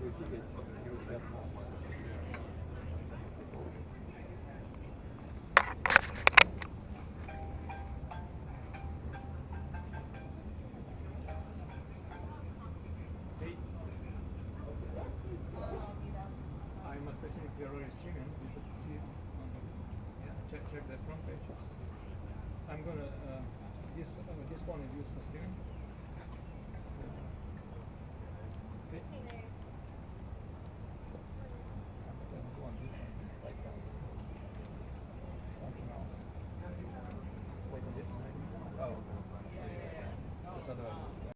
I'm requesting if you're already streaming. You should see it. Check the front page. I'm gonna this one is used for streaming. So, okay. One different, like something else. Like this, maybe. Oh, because otherwise it's.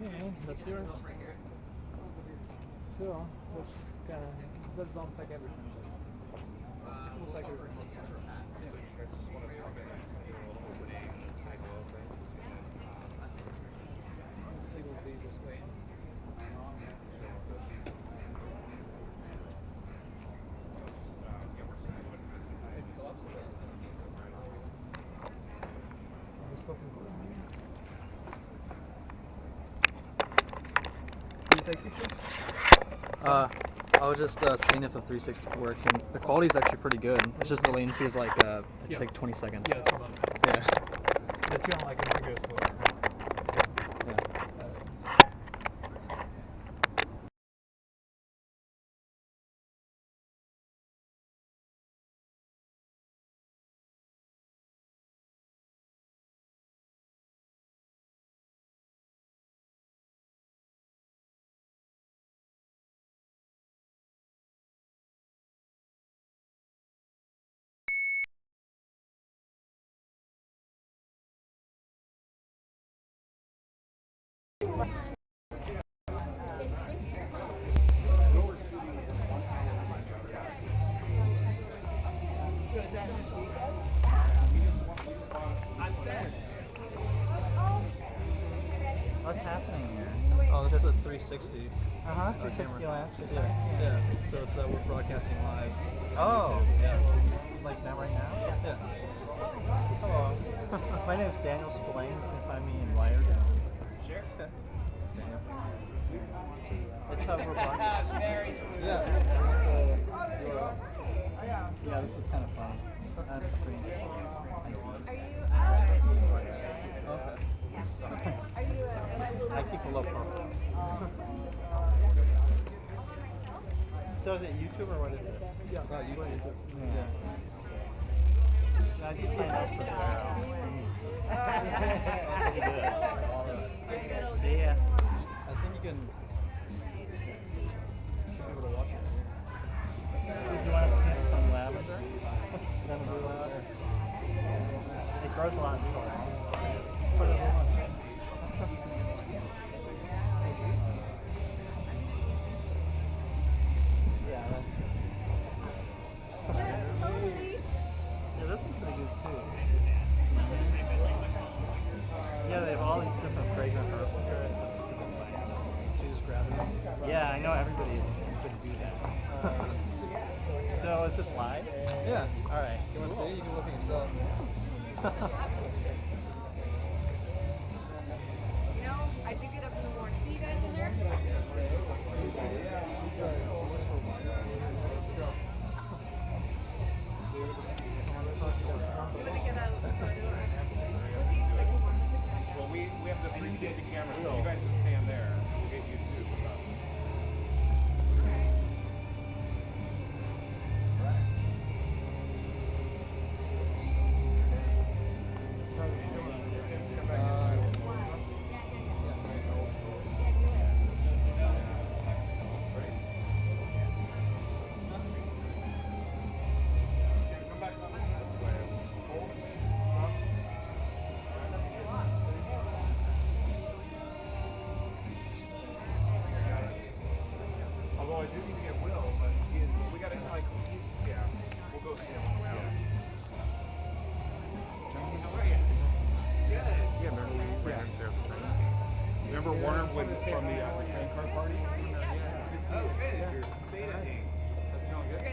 Okay, that's yours. So let's don't take everything. Looks like everything. Let's see what these this way. Do you take pictures? I was just seeing if the 360 could work, and the quality is actually pretty good. It's just the latency is like it's like 20 seconds. Yeah, it's about that. Yeah. But you don't like it good for Yeah. What's happening here? Oh, this is a 360. 360 lens. Yeah. So it's we're broadcasting live. Oh. Yeah. Like now, right now? Yeah. Hello. My name is Daniel Spillane. You can find me in Wired. Sure. Okay. It's Daniel. It's how we're broadcasting. Yeah. Yeah, this is kind of fun. On screen. Okay. I keep a low profile. So is it YouTube or what is it? Yeah. YouTube. Yeah. I just signed up for that. Pretty good. See ya. I think you can should be able to watch it. Do you want to sniff some lavender? Lavender lavender. It grows a lot in short. Put it on. Yeah, that's. Yeah, this one's pretty good too. Yeah, they have all these different fragrant herbs. So you just grab it. Yeah, I know everybody could do that. So is this live? Yeah. All right. You want to see? You can look at yourself. I pick it up in the morning. See you guys in there? Well, we have the 360 camera, so you guys just stand there. We'll get you too. Although I do need to get Will, but we got to like, yeah, we'll go see him. Yeah, remember we ran upstairs with train? Remember Warner from the train car party? Oh, good. Beta game. That's going good.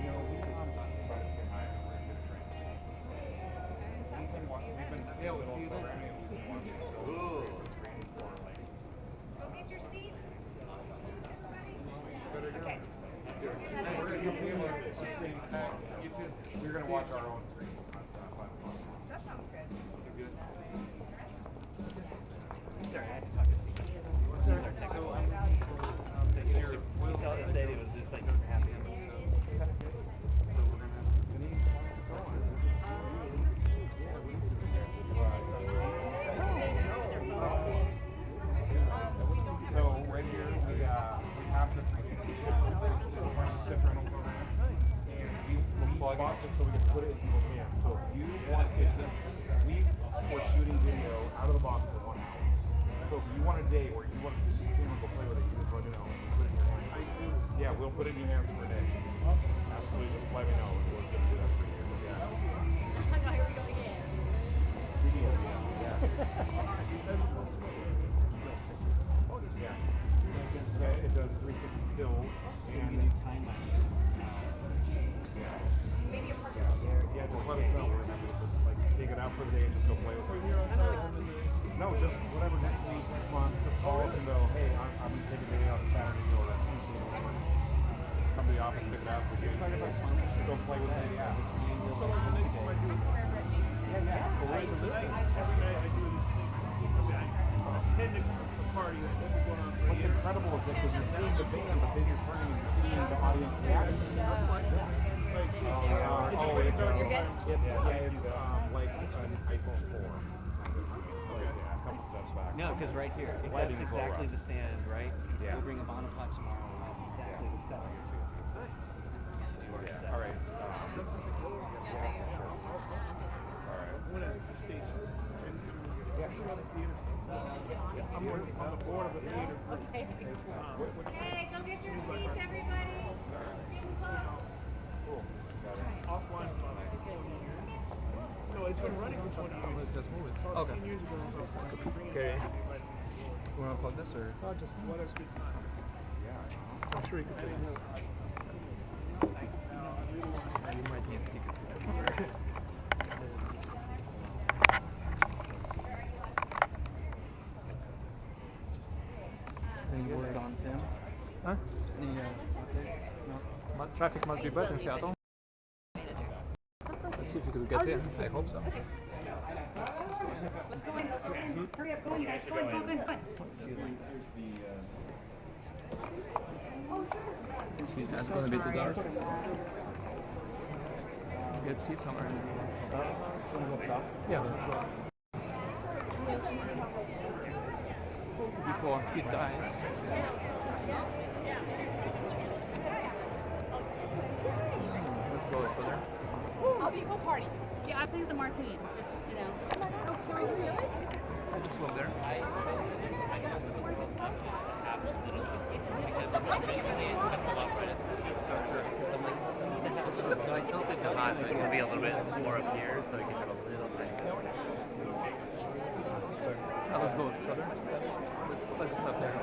You know, we can talk about it. Yeah, with all programming, we've been watching. Ooh. Go get your seats. We're going to watch our own stream. That sounds good. Sorry, I had to talk to Steve. He saw the day he was just like super happy. So right here we have the different program, and we bought it so we can put it in people's hands. So if you want to, we were shooting video out of the box for 1 hour. So if you want want a day where you want to just go play with it, you just let me know. Put it in your hands. Yeah, we'll put it in your hands for a day. Absolutely, just let me know. We'll just do that for you. Yeah. I know, here we go again. Yeah. It does 360 still. And time lapse. Maybe a part Yeah, just let us know. We're gonna have to just, like, take it out for the day and just go play with it. No, just whatever next week, next month, just call us and go, hey, I'm gonna take a day out Saturday or Tuesday or whatever. Come to the office, pick it up, we'll go play with it. Yeah. What's incredible is that because you're seeing the band, but then you're turning and seeing the audience reaction. It's like an iPhone 4. Yeah, a couple steps back. No, because right here, if Lighting that's is a little exactly rough. the stand, right? Yeah. We'll bring a monopod tomorrow and that's exactly the setup. Yeah. All right. I'm on the board of the theater. Okay. Hey, go get your seats, everybody. Offline. No, it's been running for 20 years. Let's just move it. About Okay. 10 years ago, so it's like bringing Okay. it back. You want to plug this or? But just whatever's good time. I'm sure you could just move. You might need tickets. Any word on Tim? Huh? Any update? No. Traffic must be bad in Seattle. Let's see if we could get in. I hope so. Let's go in. Hurry up, go in, guys. Go in, go in, go in. Excuse me, it's going to be too dark. Let's get seats somewhere. Yeah, let's go. Before he dies. Let's go for there. I'll be a party. Yeah, I'll send you the marquee. Just, you know. Oh, sorry, really? I just went there. So I tilted the hot, so it's going to be a little bit more up here, so it gets it a little bit. Sorry. Let's go further. Let's stop there.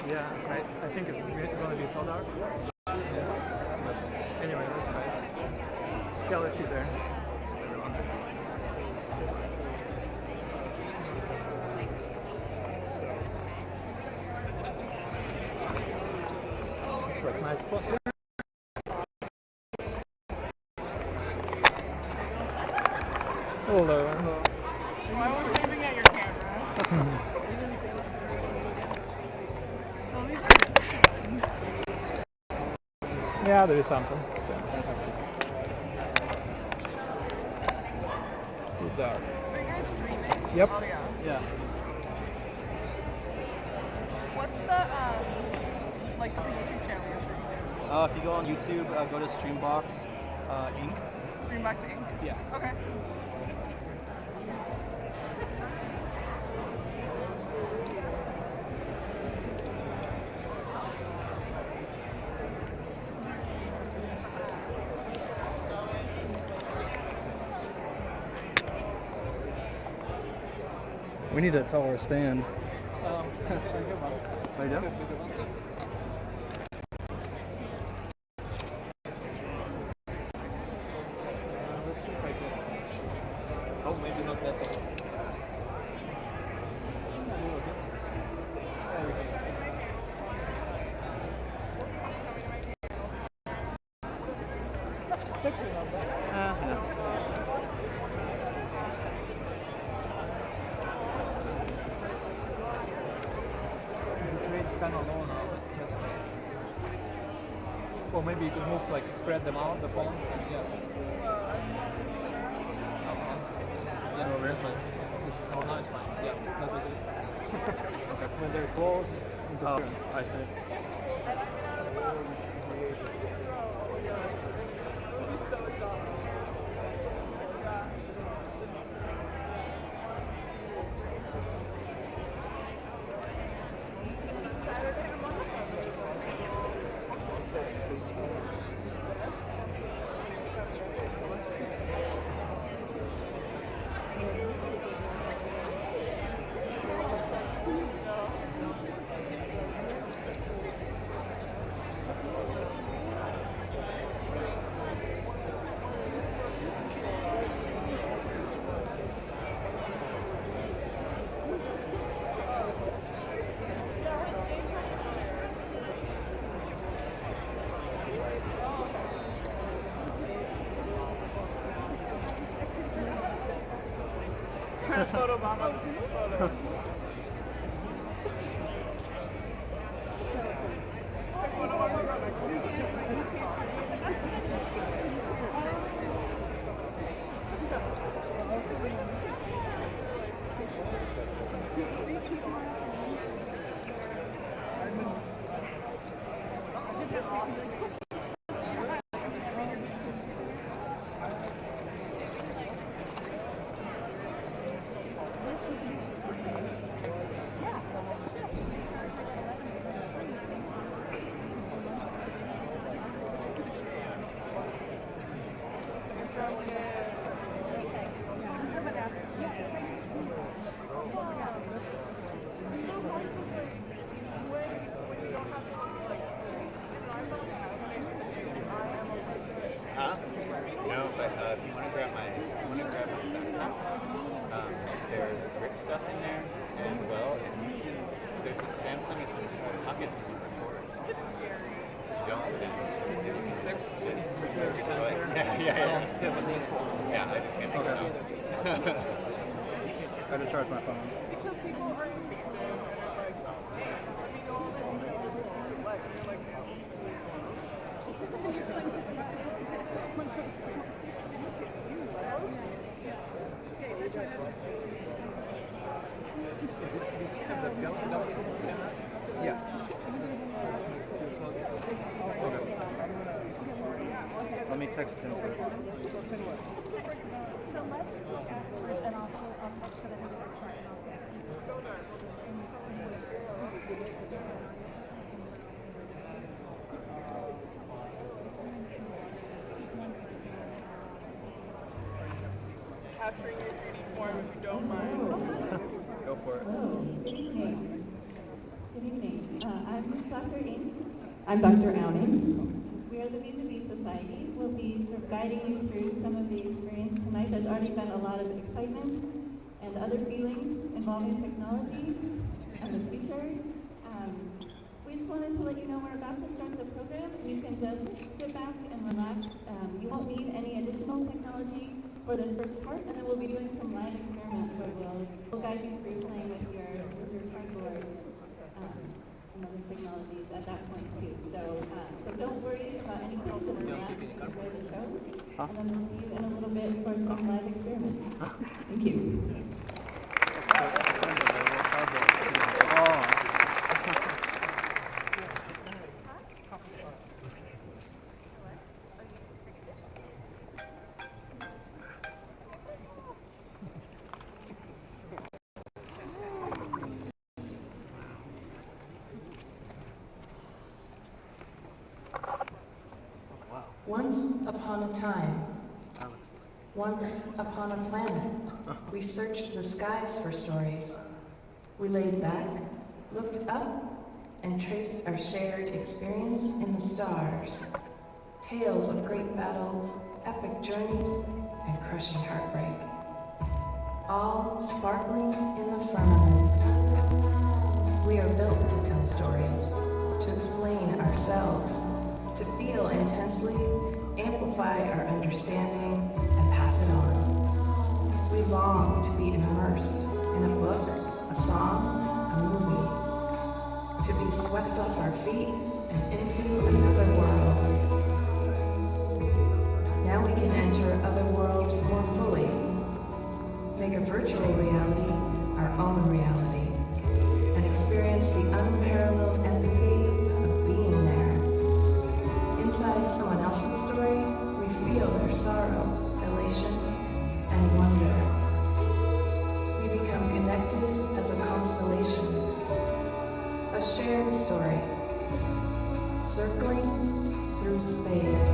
Yeah, I think it's going to be sold out. Yeah. But anyway, let's try it. Yeah, let's see there. Is everyone? Looks like a nice spot here. Hello. I was waving at your camera. Oh, these are good. Yeah, there is something. So that's good. Good dark. So you guys streaming? Yep. Oh, yeah. Yeah. What's the, like, the YouTube channel you're streaming? If you go on YouTube, go to Streambox Inc. Streambox Inc? Yeah. Okay. We need a taller stand. Right there? Let's see if I can. Oh, maybe not that tall. It's actually not bad. It's kind of low now, but that's fine. Or maybe you can move, like, spread them out, the phones. Yeah. Yeah, no, that's fine. Oh, no, it's fine. Yeah, that was it. When they're close, interference. I see. Huh? No, but if you want to grab my desktop, there's grip stuff in there as well, and there's a Samsung pocket recorder. You don't, then yeah. Yeah, I just can't make it out. I had to charge my phone. Yeah. Okay. Let me text him first. So let's look afterwards, and I'll text her the number chart and I'll get capturing your 3D form if you don't mind. Go for it. Good evening. Good evening. I'm Dr. Ng. I'm Dr. Owning. We are the Vis-a-Vis Society. We'll be sort of guiding you through some of the experience tonight. There's already been a lot of excitement and other feelings involving technology and the future. We just wanted to let you know we're about to start the program. You can just sit back and relax. You won't need any additional technology for this first part, and then we'll be doing some live experiments where we'll guide you through playing with your cardboard and other technologies at that point too. So don't worry about any problems in that before the show. And then we'll see you in a little bit for some live experiments. Thank you. Once upon a time, once upon a planet, we searched the skies for stories. We laid back, looked up, and traced our shared experience in the stars. Tales of great battles, epic journeys, and crushing heartbreak. All sparkling in the firmament. We are built to tell stories, to explain ourselves, to feel intensely, amplify our understanding, and pass it on. We long to be immersed in a book, a song, a movie, to be swept off our feet and into another world. Now we can enter other worlds more fully, make a virtual reality our own reality, and experience the unparalleled empathy of being there. Inside someone else's story, we feel their sorrow, elation, and wonder. We become connected as a constellation, a shared story, circling through space.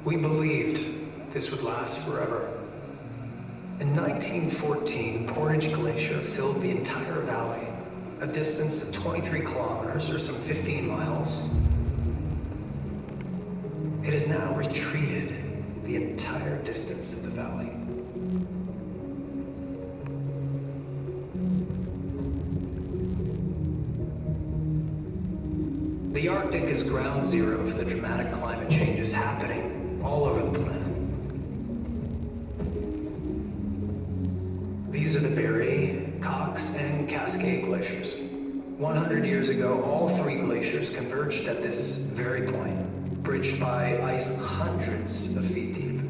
We believed this would last forever. In 1914, Portage Glacier filled the entire valley, a distance of 23 kilometers or some 15 miles. It has now retreated the entire distance of the valley. The Arctic is ground zero for the dramatic climate changes happening all over the planet. These are the Berry, Cox, and Cascade glaciers. 100 years ago, all three glaciers converged at this very point, bridged by ice hundreds of feet deep.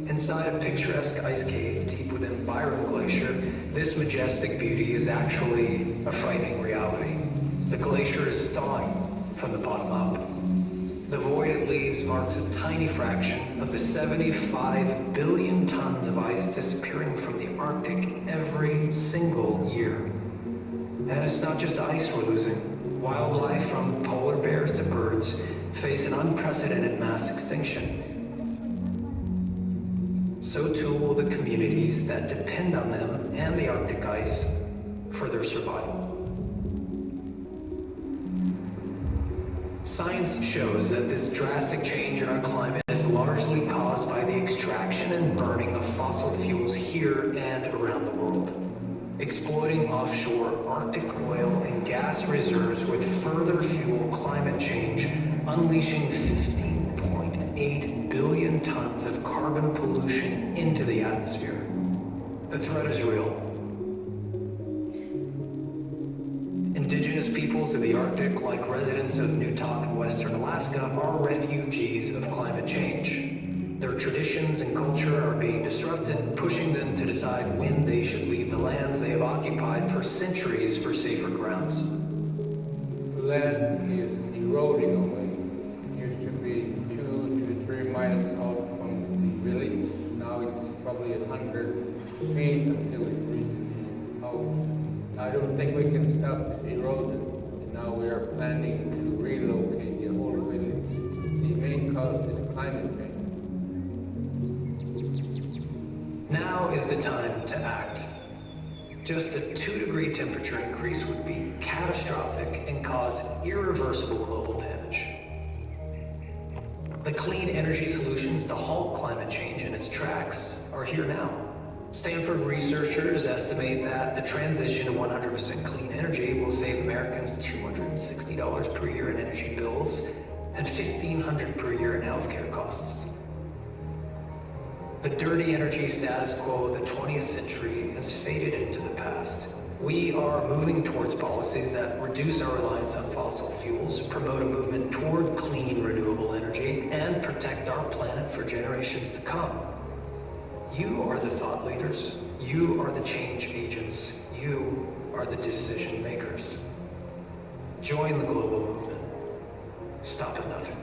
Inside a picturesque ice cave deep within Byron Glacier, this majestic beauty is actually a frightening reality. The glacier is thawing from the bottom up. The void it leaves marks a tiny fraction of the 75 billion tons of ice disappearing from the Arctic every single year. And it's not just ice we're losing. Wildlife, from polar bears to birds, face an unprecedented mass extinction. So too will the communities that depend on them and the Arctic ice for their survival. Science shows that this drastic change our climate is largely caused by the extraction and burning of fossil fuels here and around the world. Exploiting offshore Arctic oil and gas reserves would further fuel climate change, unleashing 15.8 billion tons of carbon pollution into the atmosphere. The threat is real. Indigenous peoples of the Arctic, like residents of Newtok and Western Alaska, are refugees of climate change. Their traditions and culture are being disrupted, pushing them to decide when they should leave the lands they have occupied for centuries for safer grounds. The land is eroding away. It used to be 2 to 3 miles out from the village. Now it's probably 100 feet until it reaches the house. I don't think we can stop erosion. Now we are planning to relocate the whole village. The main cause is climate change. Now is the time to act. Just a 2-degree temperature increase would be catastrophic and cause irreversible global damage. The clean energy solutions to halt climate change in its tracks are here now. Stanford researchers estimate that the transition to 100% clean energy will save Americans $260 per year in energy bills and $1,500 per year in healthcare costs. The dirty energy status quo of the 20th century has faded into the past. We are moving towards policies that reduce our reliance on fossil fuels, promote a movement toward clean, renewable energy, and protect our planet for generations to come. You are the thought leaders. You are the change agents. You are the decision makers. Join the global movement. Stop at nothing.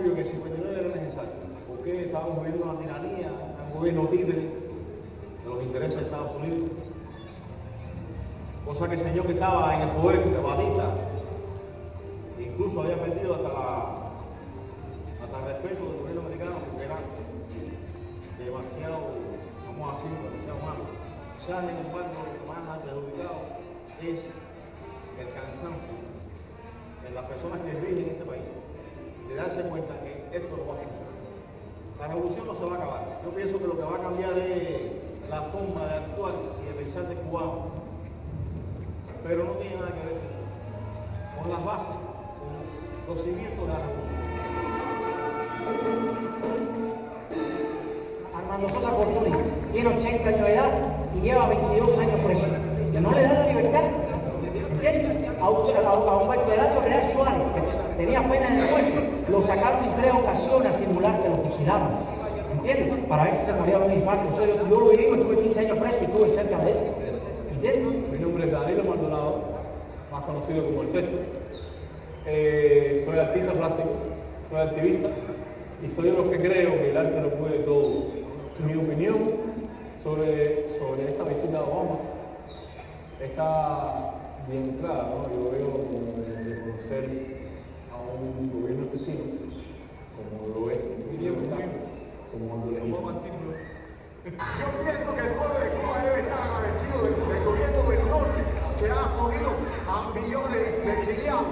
Que en 59 era necesario, porque estábamos viviendo una tiranía, un gobierno títere de los intereses de Estados Unidos, cosa que el señor que estaba en el poder, de Batista, incluso había perdido hasta el respeto del gobierno americano, porque era demasiado, vamos a decirlo, demasiado malo. Sin embargo, lo que más ha perjudicado es el cansancio en las personas que rigen este país, de darse cuenta que esto no va a funcionar. La revolución no se va a acabar. Yo pienso que lo que va a cambiar es la forma de actuar y de pensar del cubano, pero no tiene nada que ver con las bases, con los cimientos de la revolución. Armando Sosa Cortoni tiene 80 años de edad y lleva 22 años preso. No le da la libertad, ¿entiendes? A un veterano Real Suárez, que tenía pena en el juicio, lo sacaron en 3 ocasiones a simular que lo fusilaban, ¿entiendes? Para ver si se moría de un infarto. O sea, yo lo viví, estuve 15 años preso y estuve cerca de él, ¿entiendes? Mi nombre es Danilo Maldonado, más conocido como el Sexto. Soy artista plástico, soy activista y soy de los que creo que el arte lo puede todo. Mi opinión sobre esta visita de Obama está bien clara, ¿no? Yo veo como reconocer a un gobierno asesino, como lo es, como cuando le digo. Yo pienso que el pueblo de Cuba debe estar agradecido del gobierno del norte, que ha acogido a millones de exiliados,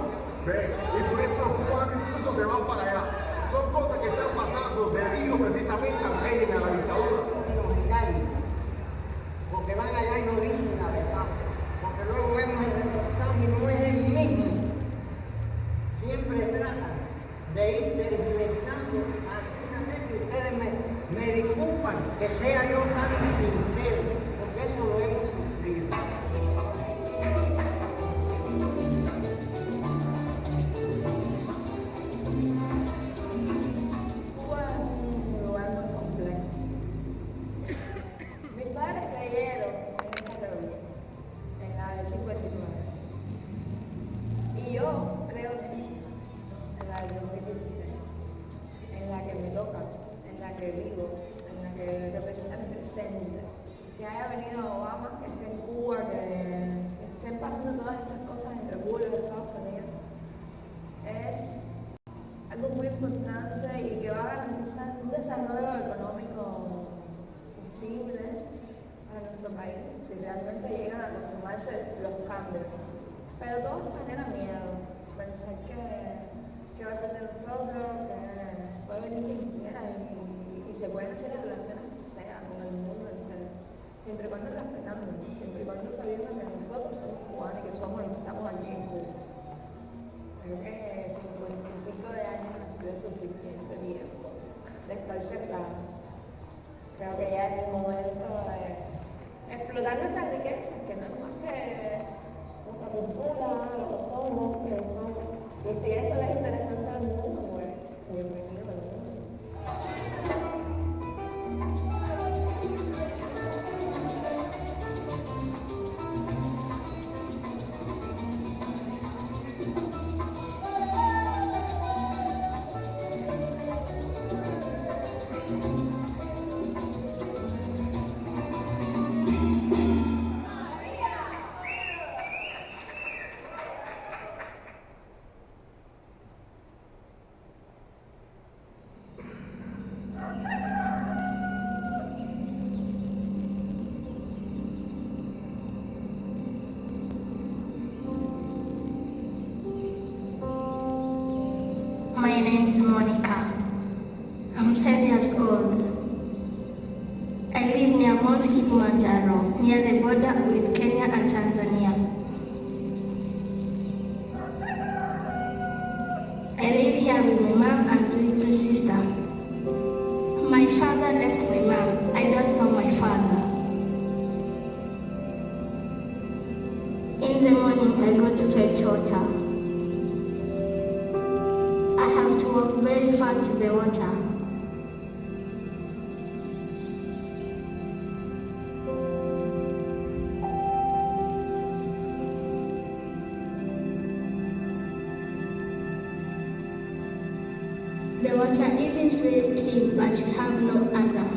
¿ves? Y por eso los cubanos incluso se van para allá. Son cosas que están pasando debido precisamente al régimen, a la dictadura. Porque van allá y no a Obama, que esté en Cuba, que estén pasando todas estas cosas entre Cuba y los Estados Unidos, es algo muy importante y que va a garantizar un desarrollo económico posible para nuestro país, si realmente llegan a consumarse los cambios. Pero todos genera miedo, pensar que va a ser de nosotros, que puede venir quien quiera y se pueden hacer las relaciones que sea con el mundo entero, siempre y cuando respetando, siempre y cuando sabiendo que nosotros somos cubanos y que somos los que estamos aquí en Cuba. Creo que 50 y pico de años ha sido suficiente tiempo de estar cercanos. Creo que ya es el momento de explotar nuestras riquezas, que no es más que nuestra cultura, lo que somos, que somos. Y si eso les interesa a todo el mundo, pues bienvenido al mundo. My name is Monica. I'm 10 years old. I live near Mount Kilimanjaro, near the border with Kenya and Tanzania. I live here with my mom and little sister. My father left my mom. I don't know my father. In the morning, I go to fetch water. I have to walk very far to the water. The water isn't very clean, but you have no other.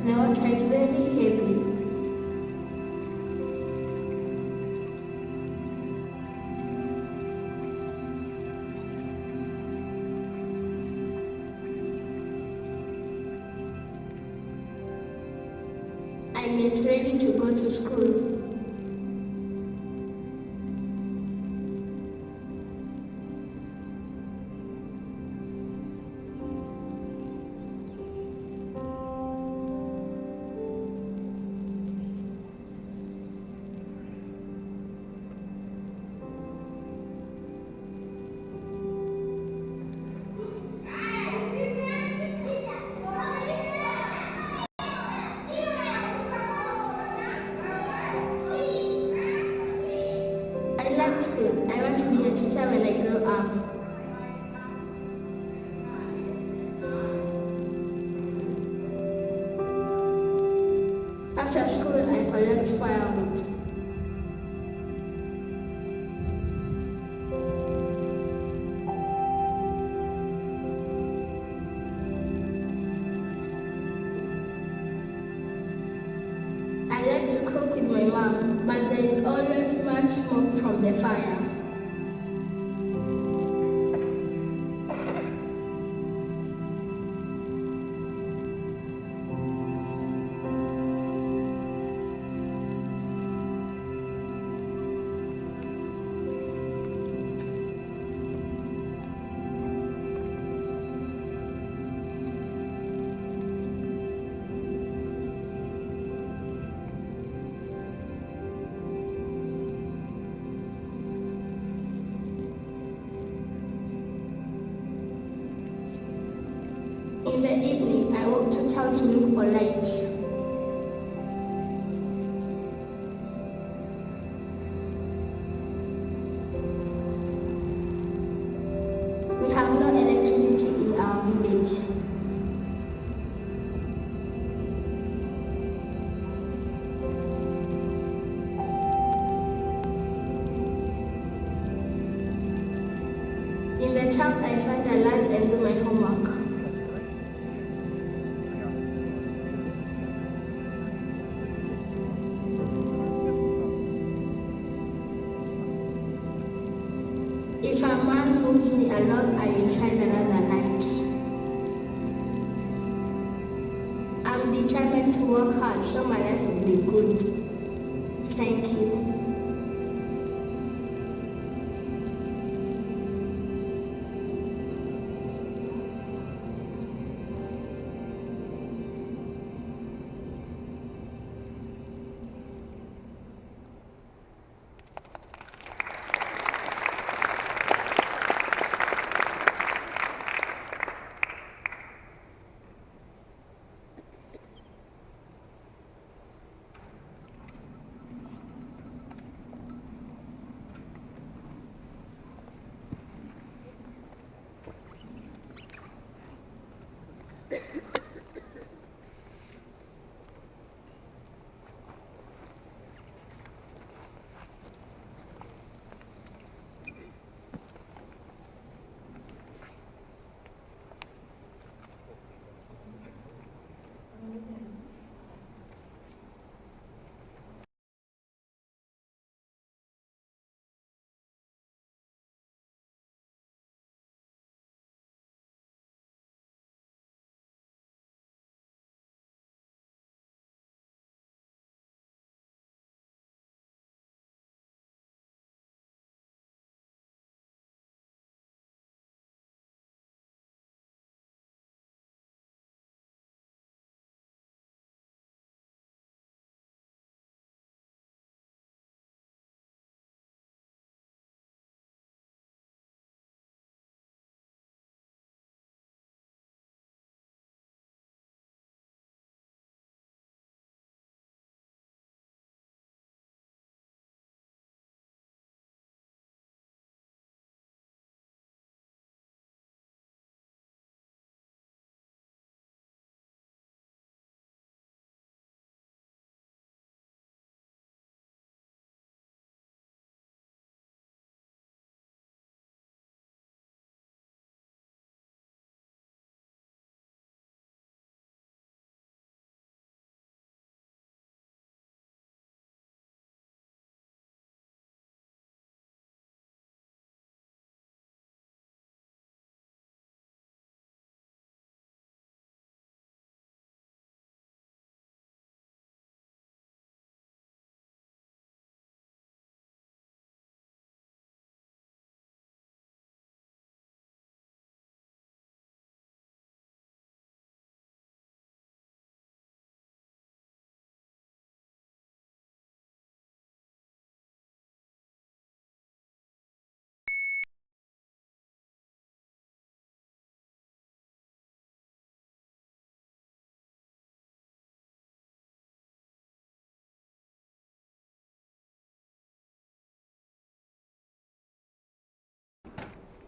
The water is very heavy. I get ready to go to school. I want to be a teacher when I grow up. After school, I collect firewood. I like to cook with my mom, but there is always much smoke from the fire. In the evening, I walk to town to look for lights. We have no electricity in our village. In the time I find a lunch and do my homework. If a man moves me a lot, I will find another light. I'm determined to work hard so my life will be good. Thank you.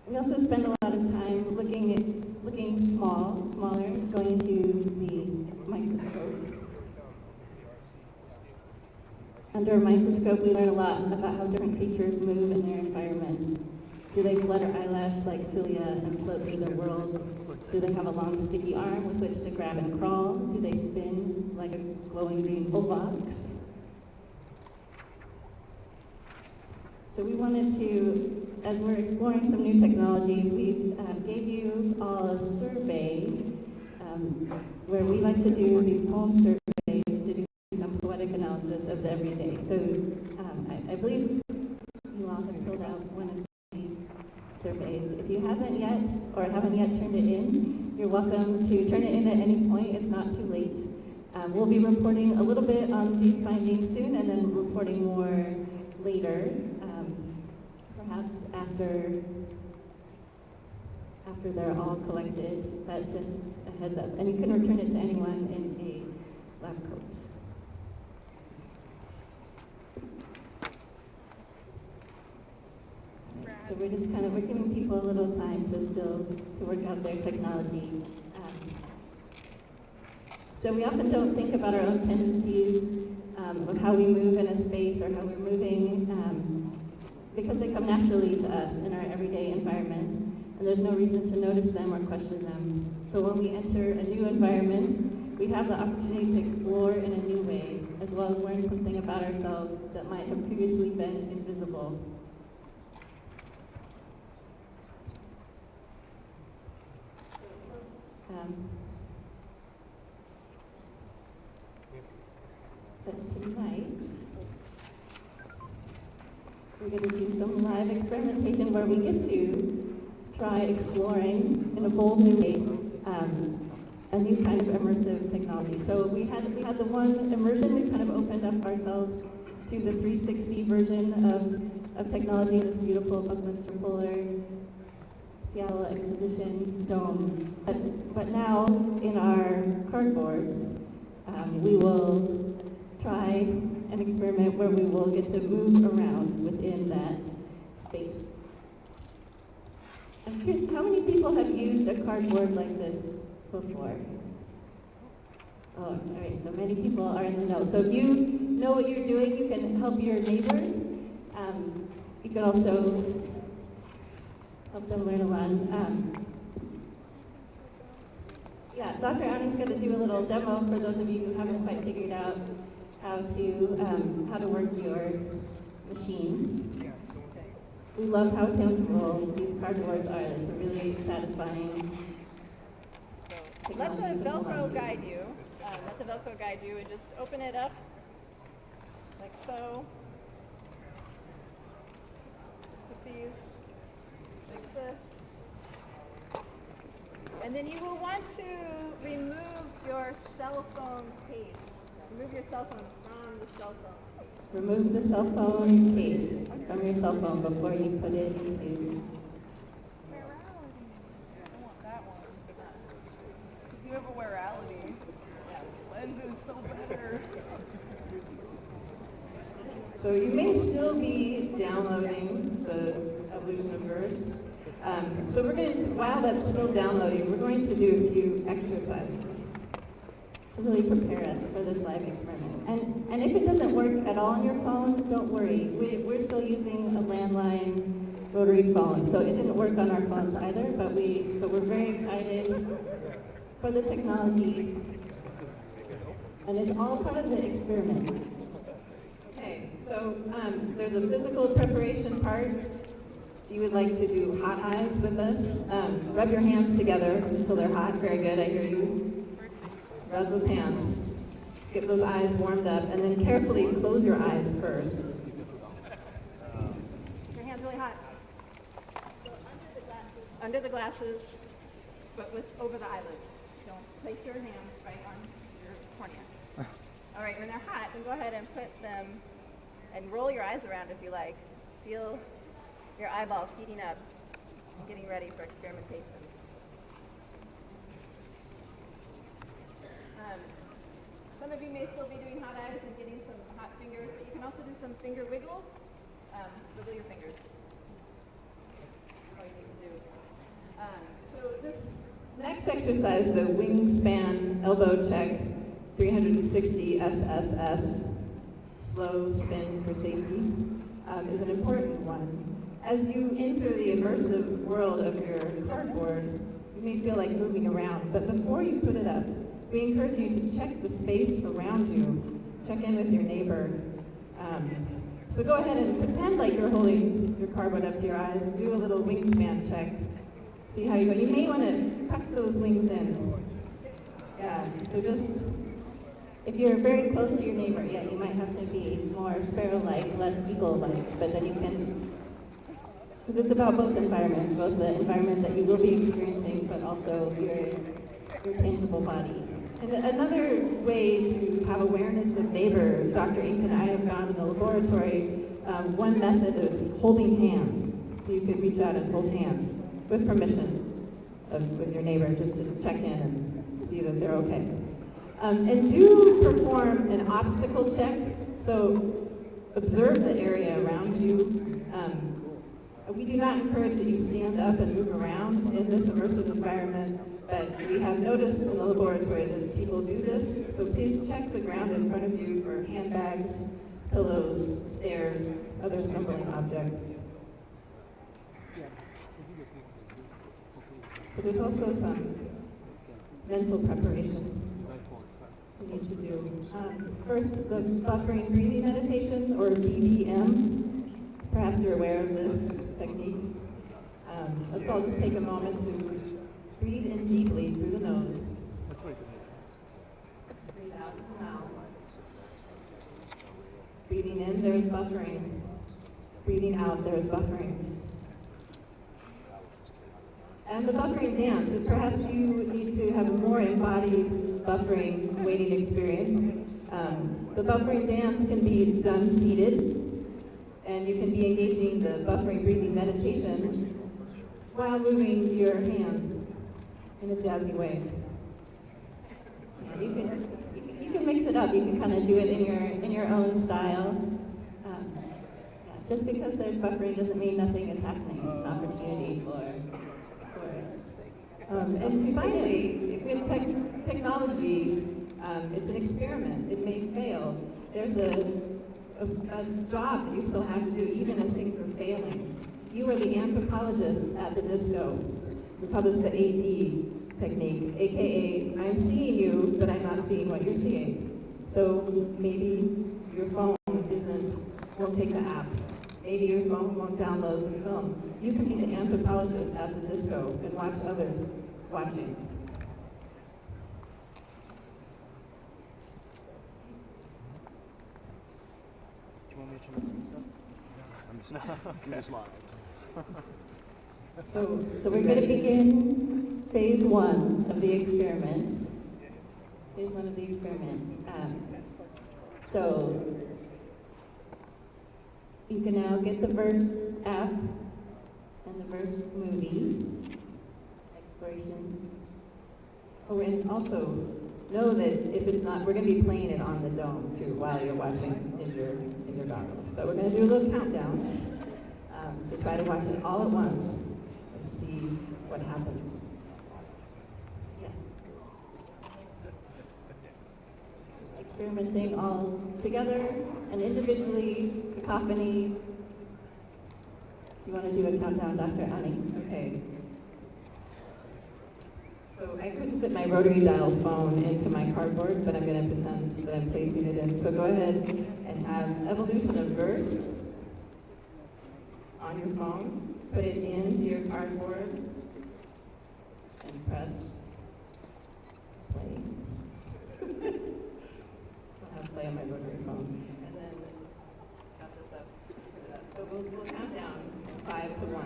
We also spend a lot of time looking smaller, going into the microscope. Under a microscope, we learn a lot about how different creatures move in their environments. Do they flutter eyelash like cilia and float through their world? Do they have a long sticky arm with which to grab and crawl? Do they spin like a glowing green box? So we wanted to, as we're exploring some new technologies, we gave you all a survey where we like to do these poem surveys to do some poetic analysis of the everyday. So I believe you all have filled out one of these surveys. If you haven't yet, or haven't yet turned it in, you're welcome to turn it in at any point. It's not too late. We'll be reporting a little bit on these findings soon, and then reporting more later. Perhaps after they're all collected, but just a heads up. And you can return it to anyone in a lab coat. So we're just we're giving people a little time to work out their technology. So we often don't think about our own tendencies of how we move in a space or how we're moving because they come naturally to us in our everyday environments. and there's no reason to notice them or question them. But when we enter a new environment, we have the opportunity to explore in a new way, as well as learn something about ourselves that might have previously been invisible. But tonight, we're going to do some live experimentation where we get to try exploring in a bold new way a new kind of immersive technology. So we had the one immersion. We kind of opened up ourselves to the 360 version of technology, this beautiful Buckminster Fuller Seattle Exposition Dome. But now in our cardboards, we will try an experiment where we will get to move around within that space. I'm curious, how many people have used a cardboard like this before? Oh, all right, so many people are in the know. So if you know what you're doing, you can help your neighbors. You can also help them learn a lot. Yeah, Dr. Auning's going to do a little demo for those of you who haven't quite figured out how to work your machine. We love how tangible these cardboards are. It's a really satisfying. Let the Velcro guide you. Let the Velcro guide you, and just open it up like so. Put these like this. And then you will want to remove your cell phone case. Remove your cell phone from the cell phone. Remove the cell phone case from your cell phone before you put it into. I want that one. If you have a wearality, lens is so better. So you may still be downloading the Evolution of Verse. So we're going to, while that's still downloading, we're going to do a few exercises to really prepare us for this live experiment. And if it doesn't work at all on your phone, don't worry. We're still using a landline rotary phone, so it didn't work on our phones either, but we're very excited for the technology, and it's all part of the experiment. Okay, so there's a physical preparation part. If you would like to do hot eyes with us, rub your hands together until they're hot. Very good, I hear you. Rub those hands. Get those eyes warmed up, and then carefully close your eyes first. Your hand's really hot. So under the glasses, but over the eyelids. Don't place your hands right on your cornea. All right, when they're hot, then go ahead and put them, and roll your eyes around if you like. Feel your eyeballs heating up, getting ready for experimentation. Some of you may still be doing hot eyes and getting some hot fingers, but you can also do some finger wiggles. Wiggle your fingers. That's all you need to do. So this next exercise, the wingspan elbow check, 360 SSS, slow spin for safety, is an important one. As you enter the immersive world of your cardboard, you may feel like moving around, but before you put it up, we encourage you to check the space around you. Check in with your neighbor. So go ahead and pretend like you're holding your cardboard up to your eyes and do a little wingspan check. See how you go. You may want to tuck those wings in. Yeah, so just, if you're very close to your neighbor, yeah, you might have to be more sparrow-like, less eagle-like, but then you can, because it's about both environments, both the environment that you will be experiencing, but also your tangible body. And another way to have awareness of neighbor, Dr. Inc. and I have found in the laboratory, one method is holding hands. So you could reach out and hold hands with permission with your neighbor, just to check in and see that they're okay. And do perform an obstacle check. So observe the area around you. We do not encourage that you stand up and move around in this immersive environment, but we have noticed in the laboratory that people do this, so please check the ground in front of you for handbags, pillows, stairs, other stumbling objects. So there's also some mental preparation we need to do. First, the buffering breathing meditation, or BBM. Perhaps you're aware of this technique. Let's all just take a moment to breathe in deeply through the nose. Breathe out through the mouth. Breathing in, there's buffering. Breathing out, there's buffering. And the buffering dance is perhaps you need to have a more embodied buffering waiting experience. The buffering dance can be done seated, and you can be engaging the buffering breathing meditation while moving your hands in a jazzy way. You can mix it up. You can kind of do it in your own style. Just because there's buffering doesn't mean nothing is happening. It's an opportunity for and finally, with technology, it's an experiment. It may fail. There's a job that you still have to do, even as things are failing. You are the anthropologist at the disco. We call this the 8D technique, aka I'm seeing you, but I'm not seeing what you're seeing. So maybe your phone won't take the app. Maybe your phone won't download the film. You can be the anthropologist at the disco and watch others watching. Do you want me to turn the up? I'm just live. So we're going to begin phase one of the experiment. Phase one of the experiment. So you can now get the verse app and the verse movie explorations. Oh, and also know that if it's not, we're going to be playing it on the dome too while you're watching in your goggles. So we're going to do a little countdown. So try to watch it all at once and see what happens. Yes. Experimenting all together and individually, cacophony. You want to do a countdown, Dr. Ani? Okay. So I couldn't fit my rotary dial phone into my cardboard, but I'm going to pretend that I'm placing it in. So go ahead and have evolution of verse on your phone. Put it into your cardboard and press play. I'll have play on my rotary phone. And then count this up. So we'll count down 5 to 1.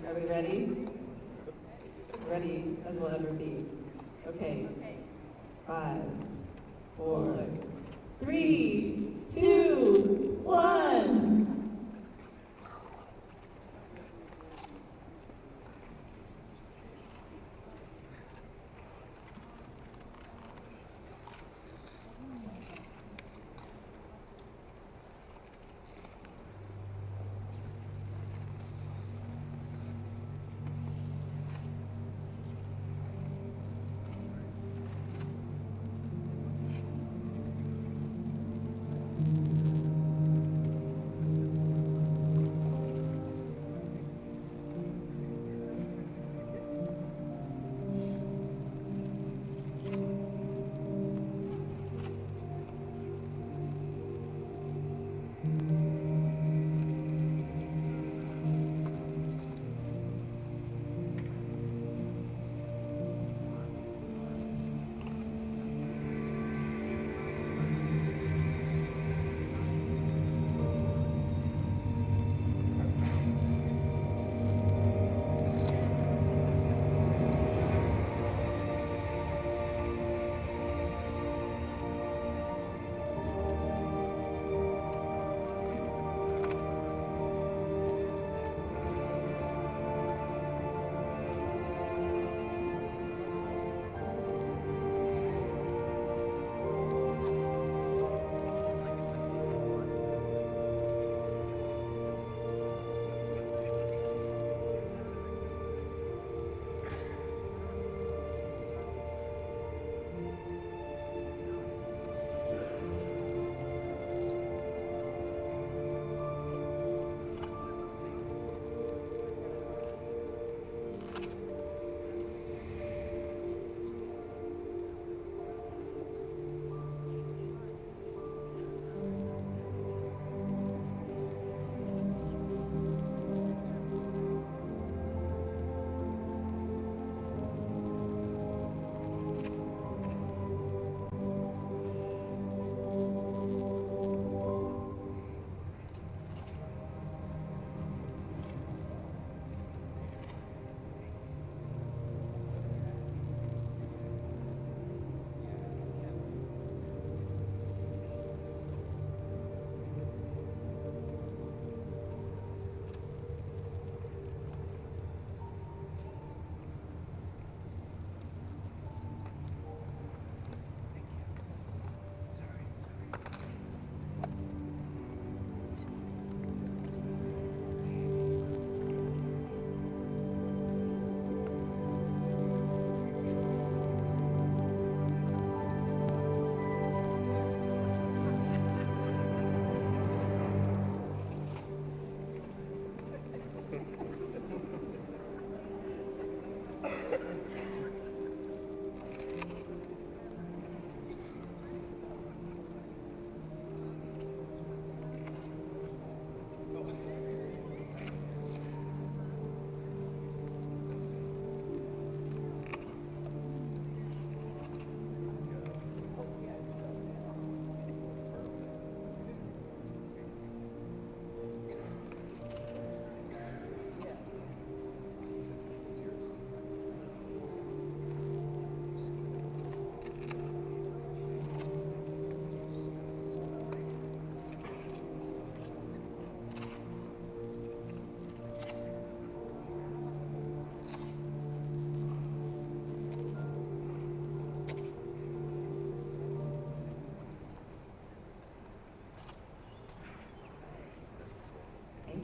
Are we ready? Ready as we'll ever be. Okay. 5, 4, 3, 2, 1.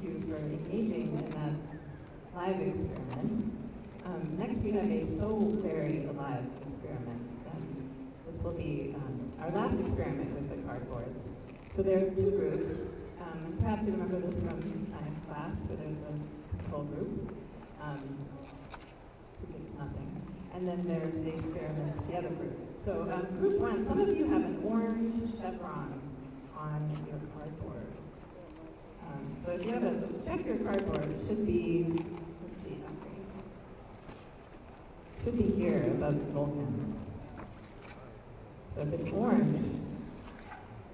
thank you for engaging in that live experiment. Next we have a So Very Alive experiment. This will be our last experiment with the cardboards. So there are two groups. Perhaps you remember this from science class, where there's a control group, who gets nothing. And then there's the experiment, the other group. So group one, some of you have an orange chevron on your cardboard. So if you have check your cardboard, it should be, let's see, should be here above Vulcan. So if it's orange,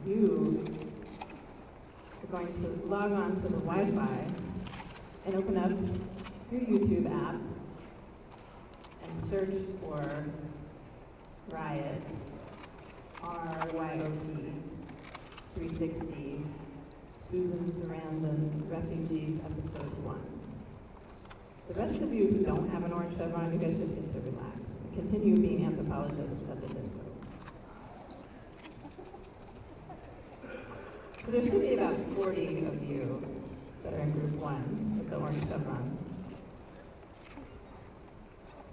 you are going to log on to the Wi-Fi and open up your YouTube app and search for Riot, RYOT 360, Susan Sarandon, Refugees, Episode 1. The rest of you who don't have an orange chevron, you guys just need to relax and continue being anthropologists at the disco. So there should be about 40 of you that are in group 1 with the orange chevron.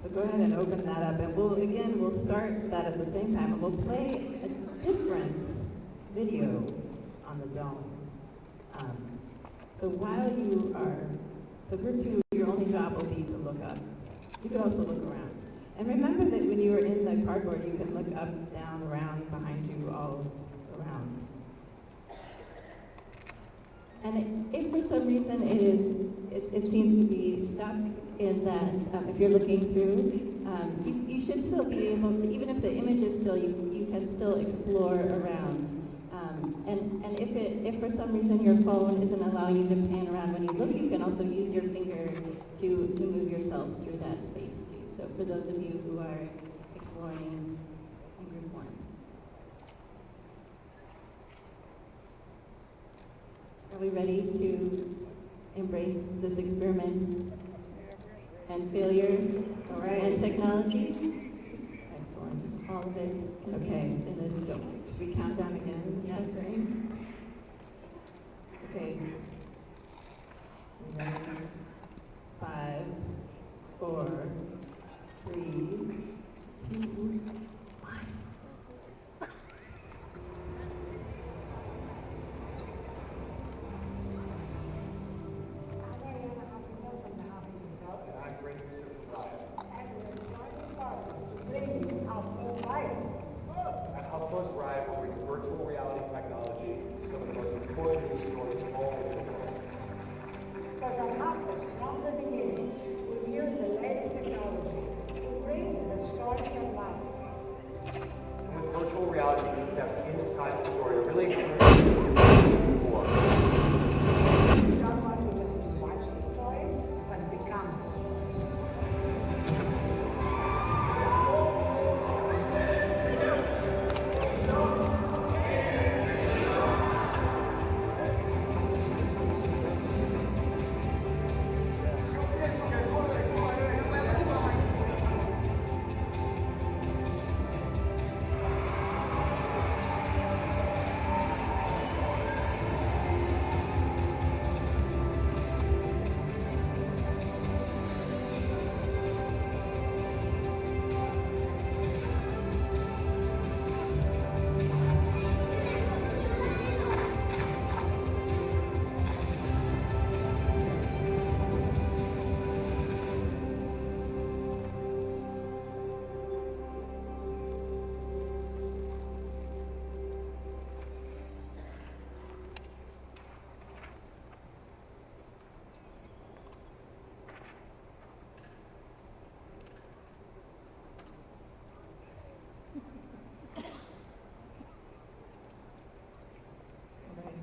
So go ahead and open that up, and we'll start that at the same time, and we'll play a different video on the dome. So while you are, so group 2, your only job will be to look up. You could also look around. And remember that when you are in the cardboard, you can look up, down, around, behind you, all around. And if for some reason it seems to be stuck in that, if you're looking through, you should still be able to, even if the image is still, you can still explore around. And if for some reason your phone isn't allowing you to pan around when you look, you can also use your finger to move yourself through that space too. So for those of you who are exploring in group 1. Are we ready to embrace this experiment and failure and technology? Excellent. All of it. Okay, in this dome. Should we count down again? Yes, right? Okay. 5, 4, 3, 2, 1. At HuffPost Riot, we're bringing virtual reality technology to some of the most important news stories of all over the world. Because at HuffPost, from the beginning, we've used the latest technology to bring the stories of life. And with virtual reality, we can step inside the story, really experience it before. We don't want to just watch the story, but become the story.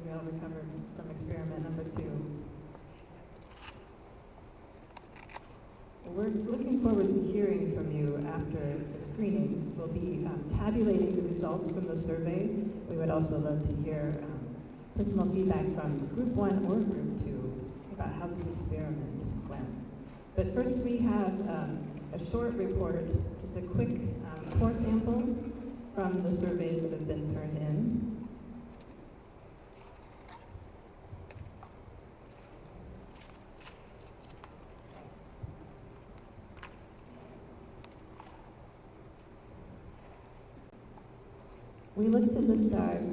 We all recovered from experiment number 2. We're looking forward to hearing from you after the screening. We'll be tabulating the results from the survey. We would also love to hear personal feedback from group 1 or group 2 about how this experiment went. But first we have a short report, just a quick core sample from the surveys that have been turned in. We look to the stars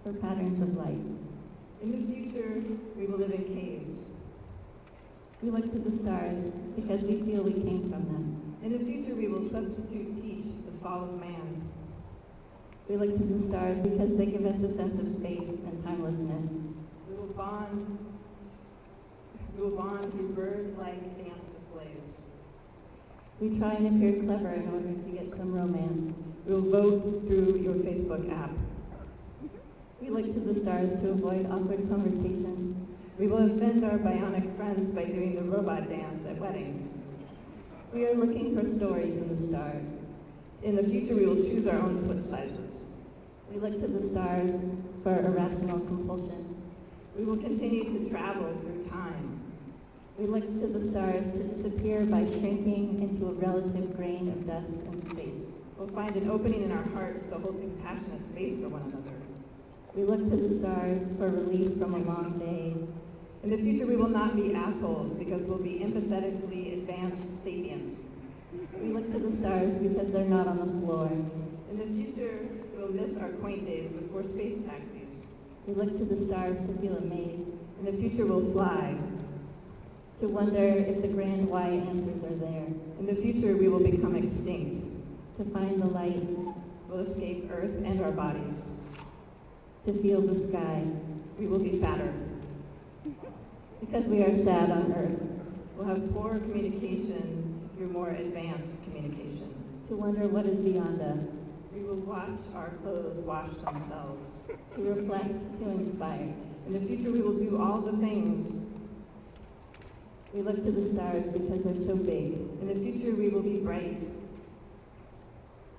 for patterns of light. In the future, we will live in caves. We look to the stars because we feel we came from them. In the future, we will substitute teach the fall of man. We look to the stars because they give us a sense of space and timelessness. We will bond through bird-like dance displays. We try and appear clever in order to get some romance. We will vote through your Facebook app. We look to the stars to avoid awkward conversations. We will offend our bionic friends by doing the robot dance at weddings. We are looking for stories in the stars. In the future, we will choose our own foot sizes. We look to the stars for irrational compulsion. We will continue to travel through time. We look to the stars to disappear by shrinking into a relative grain of dust in space. We'll find an opening in our hearts to hold compassionate space for one another. We look to the stars for relief from a long day. In the future, we will not be assholes because we'll be empathetically advanced sapiens. We look to the stars because they're not on the floor. In the future, we'll miss our quaint days before space taxis. We look to the stars to feel amazed. In the future, we'll fly. To wonder if the grand why answers are there. In the future, we will become extinct. To find the light. We'll escape Earth and our bodies. To feel the sky. We will be fatter. Because we are sad on Earth. We'll have poorer communication through more advanced communication. To wonder what is beyond us. We will watch our clothes wash themselves. To reflect, to inspire. In the future, we will do all the things. We look to the stars because they're so big. In the future, we will be bright.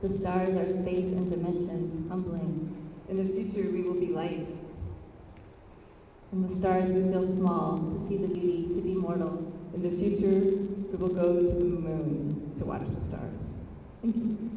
The stars are space and dimensions, humbling. In the future, we will be light. In the stars, we feel small, to see the beauty, to be mortal. In the future, we will go to the moon to watch the stars. Thank you.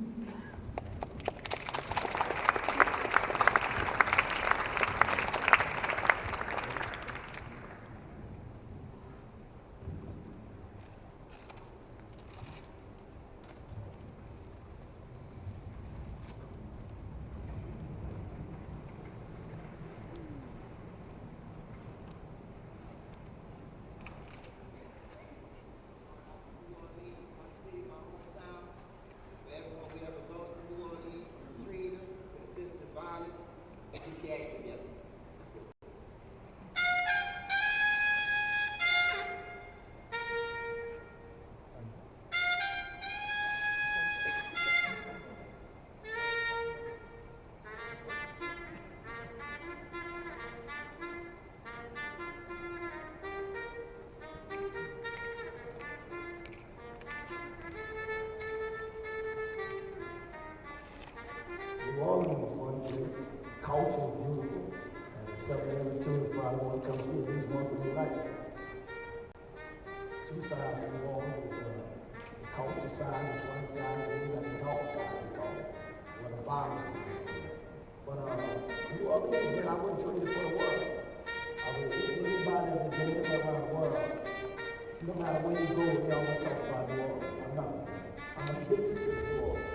New Orleans is one place, culture is beautiful, and something every tourist probably want to come see at least once in their life. Two sides of New Orleans, the culture side, the sun side, and then you got the dark side, we call it, or the violent. But New Orleans, again, I wouldn't trade it for the world. I would anybody that's been anywhere around the world, no matter where you go, they always talk about New Orleans. I'm addicted to New Orleans.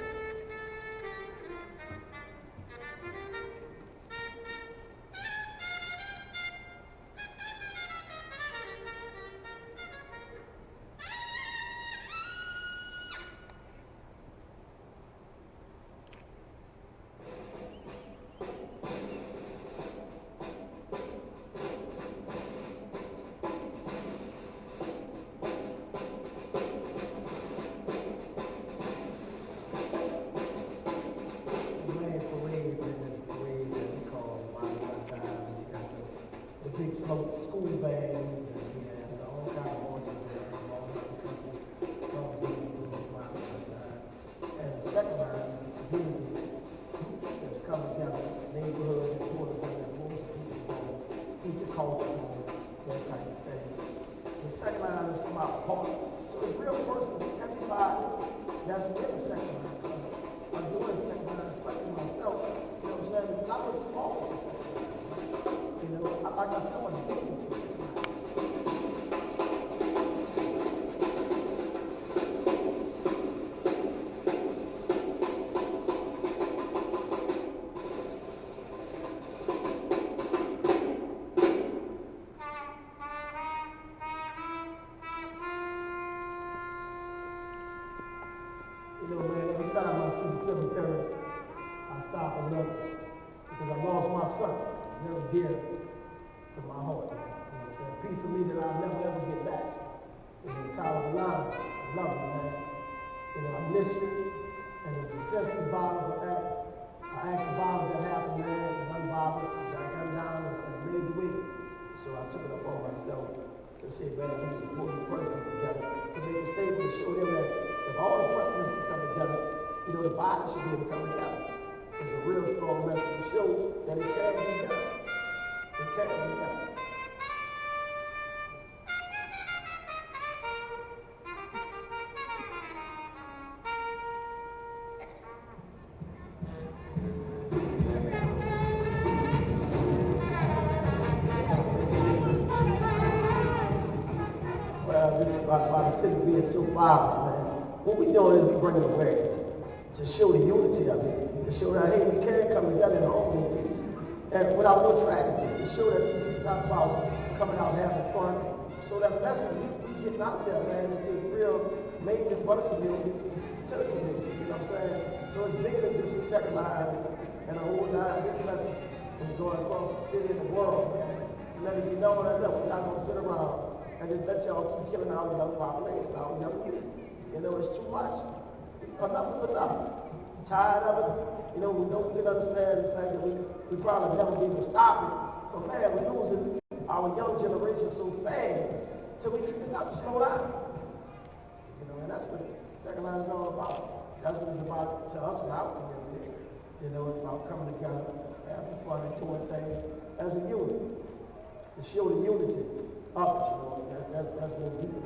School band, and all kind of voices there from all different people from and the second line, community that's come together, neighborhood and sort of thing that most people keep the culture on, that type of thing. The second line is from our heart. So it's real personal to everybody that's in the second line. I'm doing the second line, especially myself, you know what I'm saying? Because I look forward to it. You know, like I said, I'm addicted to it. You know, man, every time I see the cemetery, I stop and look because I lost my son, never dear to my heart. You know what I'm saying? A piece of me that I'll never ever get back. You know, child of the line, I love you, man. You know, I miss you, and the sensitive violence of act of violence that happened, man, the non-violent, got gunned down in a major way. So I took it upon myself to say, man, we need to pull the presidents together to make a statement to show them that if all the presidents can come together, you know, the body should be able to come together. It's a real strong message to show that it can be done. It can be done. By the city being so violent, man. What we doing is we bringing awareness to show the unity of it, to show that, hey, we can come together in harmony and peace, and without no tragedy, to show that this is not about coming out and having fun, so that message we getting out there, man, is real maintenance for the community, to the community, you know what I'm saying? So it's bigger than just a second line and a whole line. This message is going across the city and the world, man. Letting you know that we're not going to sit around and just let y'all keep killing our young population, our young youth. You know, it's too much. Enough is enough. Tired of it. You know we can understand the fact that we probably never be able to stop it. So man, we're losing our young generation so fast till we got to slow down. You know, and that's what Second Line is all about. That's what it's about to us and our community. You know, it's about coming together, having fun and doing things as a unit. To show the unity of it, you know, that's what we do.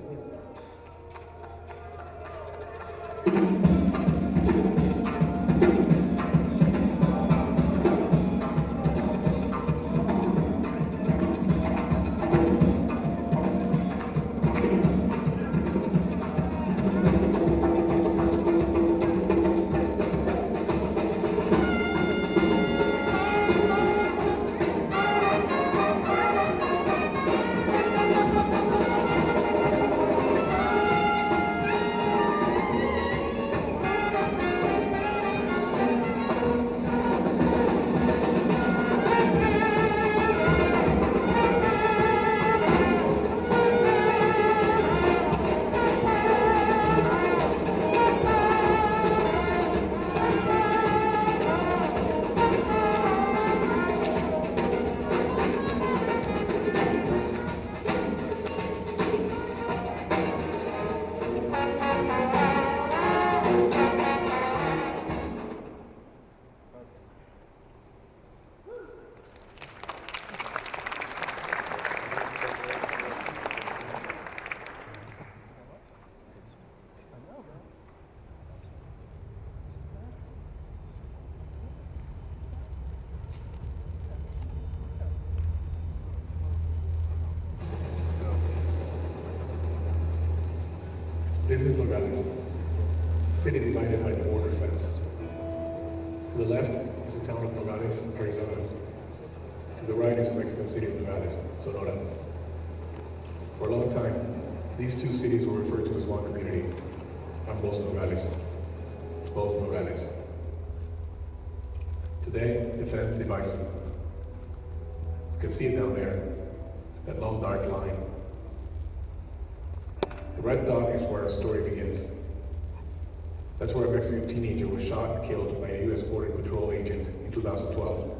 This is Nogales, city divided by the border fence. To the left is the town of Nogales, Arizona. To the right is the Mexican city of Nogales, Sonora. For a long time, these two cities were referred to as one community, ambos Nogales, both Nogales. Today, the fence divides them. You can see it down there, that long dark line. The red dot is where our story begins. That's where a Mexican teenager was shot and killed by a U.S. Border Patrol agent in 2012.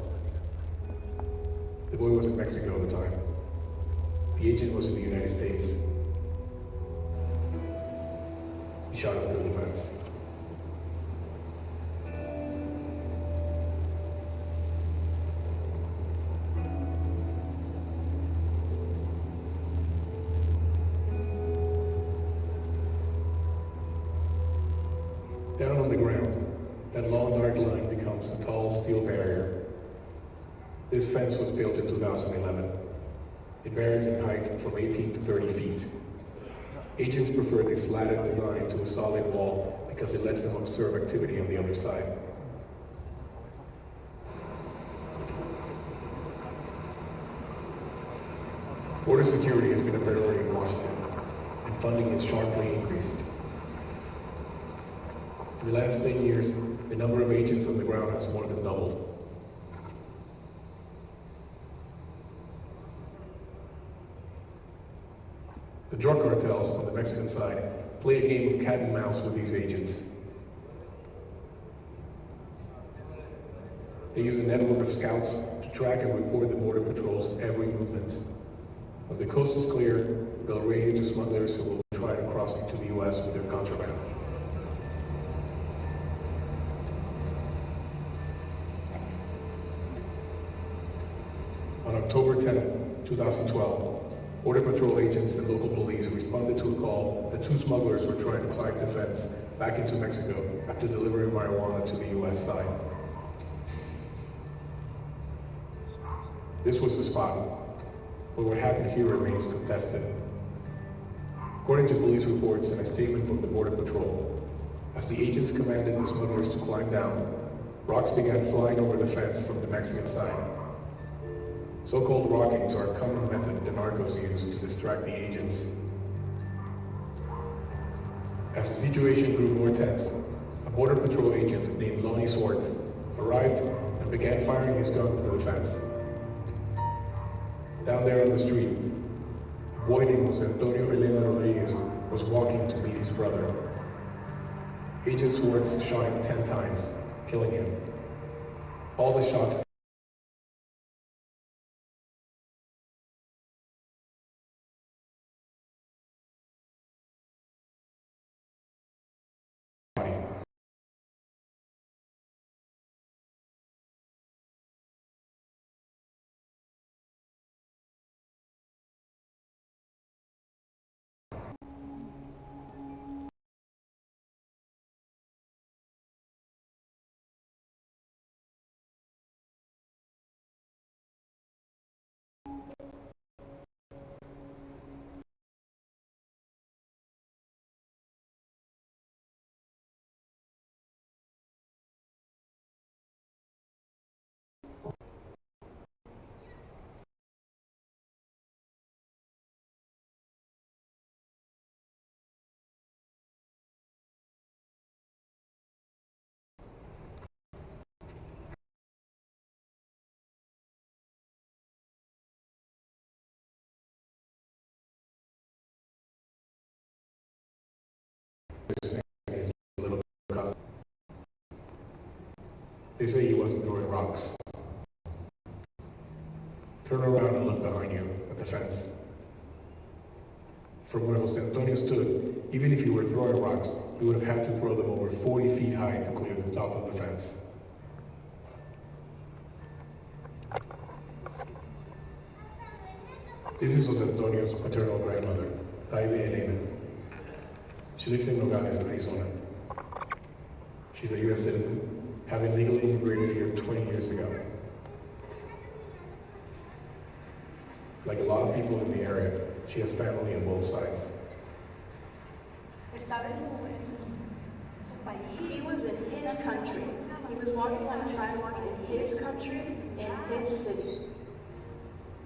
The boy was in Mexico at the time. The agent was in the United States. He shot him through the fence. Down on the ground, that long dark line becomes a tall steel barrier. This fence was built in 2011. It varies in height from 18 to 30 feet. Agents prefer this slatted design to a solid wall because it lets them observe activity on the other side. Border security has been a priority in Washington, and funding is sharply increased. In the last 10 years, the number of agents on the ground has more than doubled. The drug cartels on the Mexican side play a game of cat and mouse with these agents. They use a network of scouts to track and report the Border Patrol's every movement. When the coast is clear, they'll radio to smugglers who will try to cross into the U.S. with their contraband. On October 10, 2012, Border Patrol agents and local police responded to a call that two smugglers were trying to climb the fence back into Mexico after delivering marijuana to the U.S. side. This was the spot, but what happened here remains contested. According to police reports and a statement from the Border Patrol, as the agents commanded the smugglers to climb down, rocks began flying over the fence from the Mexican side. So-called rockings are a common method the narcos use to distract the agents. As the situation grew more tense, a Border Patrol agent named Lonnie Swartz arrived and began firing his gun through the fence. Down there on the street, a boy named Jose Antonio Elena Rodriguez was walking to meet his brother. Agent Swartz shot him 10 times, killing him. All the shots They say he wasn't throwing rocks. Turn around and look behind you at the fence. From where Jose Antonio stood, even if he were throwing rocks, he would have had to throw them over 40 feet high to clear the top of the fence. This is Jose Antonio's paternal grandmother, Taide Elena. She lives in Nogales, Arizona. She's a U.S. citizen, having legally immigrated here 20 years ago. Like a lot of people in the area, she has family on both sides. He was in his country. He was walking on the sidewalk in his country, in his city.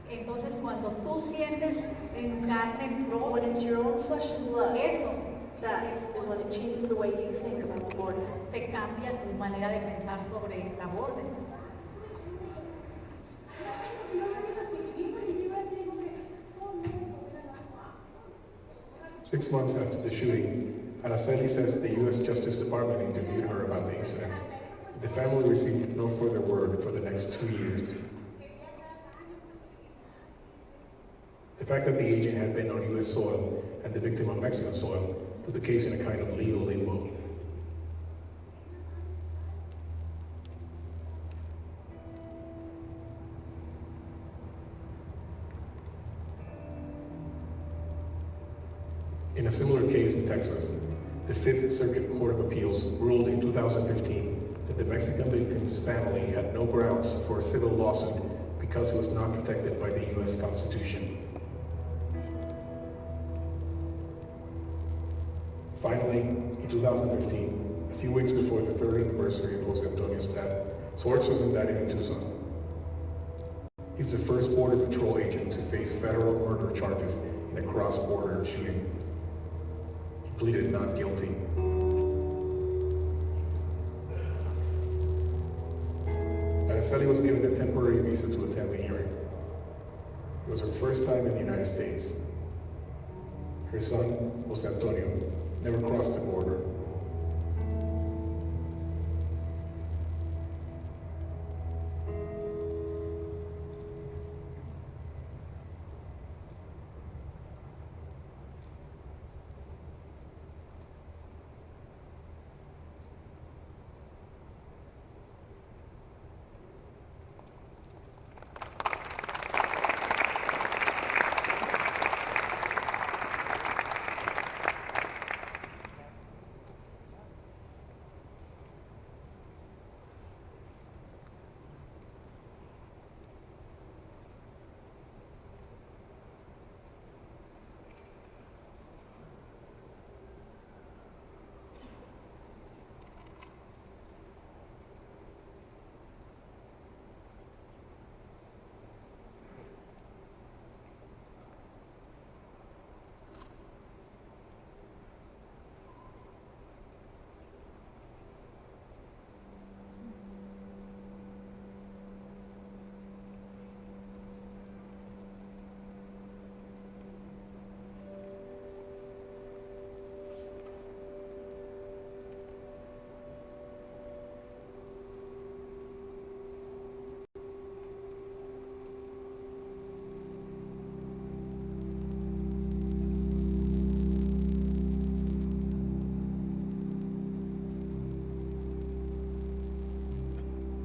Entonces, cuando tú sientes en carne propia, when it's your own flesh and blood, eso that is when it changes the way you think about the border. te cambia tu manera de pensar sobre la border. 6 months after the shooting, Araceli says the U.S. Justice Department interviewed her about the incident. The family received no further word for the next 2 years. The fact that the agent had been on U.S. soil and the victim on Mexican soil put the case in a kind of legal limbo. In a similar case in Texas, the Fifth Circuit Court of Appeals ruled in 2015 that the Mexican victim's family had no grounds for a civil lawsuit because he was not protected by the U.S. Constitution. Finally, in 2015, a few weeks before the 3rd anniversary of Jose Antonio's death, Swartz was indicted in Tucson. He's the first Border Patrol agent to face federal murder charges in a cross-border shooting. He pleaded not guilty. Araceli was given a temporary visa to attend the hearing. It was her first time in the United States. Her son, Jose Antonio, never crossed the border.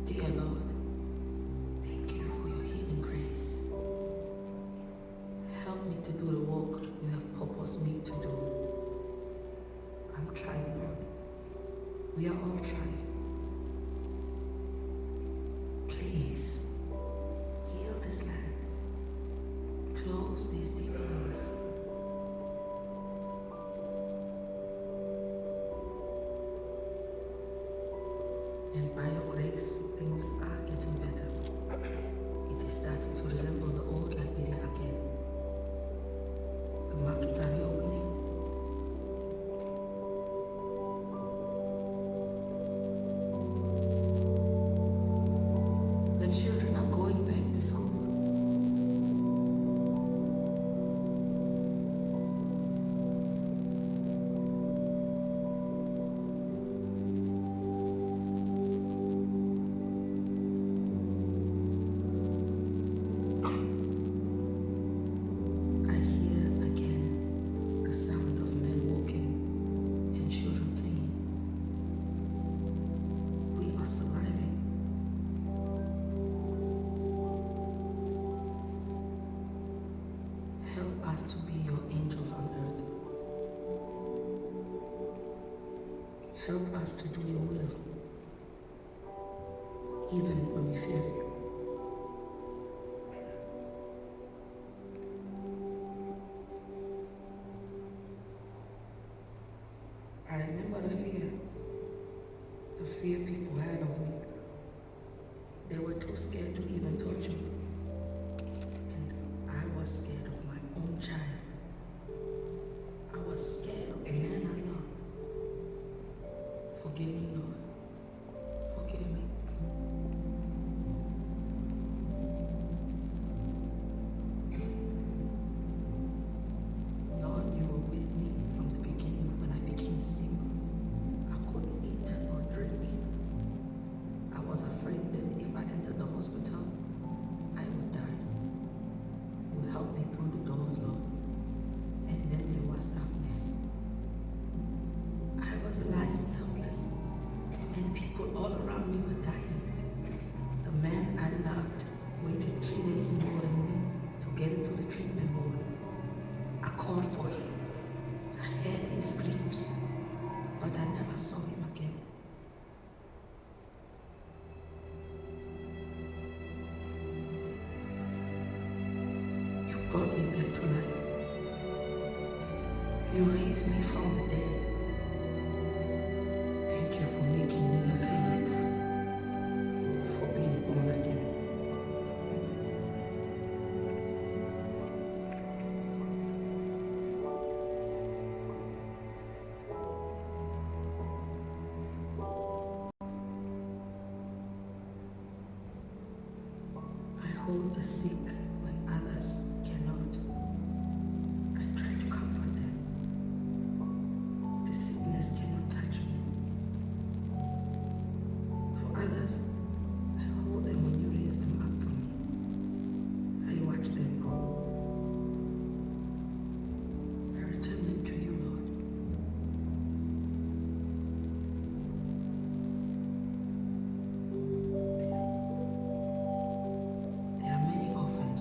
Dear Lord, thank you for your healing grace. Help me to do the work you have purposed me to do. I'm trying, Lord. We are all trying. Please, heal this land. Close these deep wounds. And by your grace, things are getting better. It is starting to resemble the old Liberia again. The markets are reopening. The children are going back to school. I hear again the sound of men walking and children playing. We are surviving. Help us to be your angels on earth. Help us to do your will, even when we fear it. I remember the fear people had of me. They were too scared to even touch me. And I was scared of my own child. I was scared of the man I loved. Forgive me, Lord. Forgive me. Lord, you were with me from the beginning when I became single. I couldn't eat or drink. I was afraid that if I entered the hospital, I would die. You helped me through the doors, Lord. And then there was darkness. I was lying helpless, and people all around me were dying. The man I loved waited 3 days more than me to get into the treatment ward. I called for him. I heard his screams, but I never saw him again. You brought me back to life. You raised me from the dead. Thank you for making me a phoenix, for being born again. the sick when others cannot. I try to comfort them. The sickness cannot touch me. For others, I hold them when you raise them up for me. I watch them go. I return them to you, Lord. There are many orphans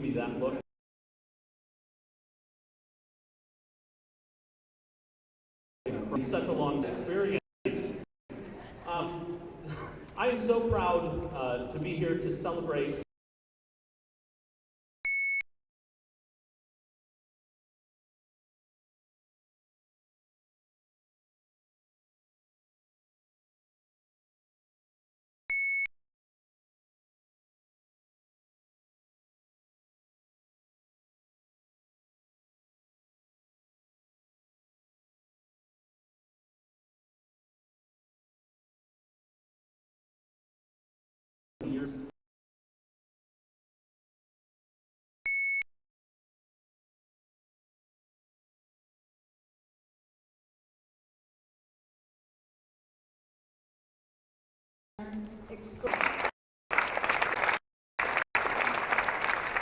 give me that look. It's such a long experience. I am so proud to be here to celebrate years.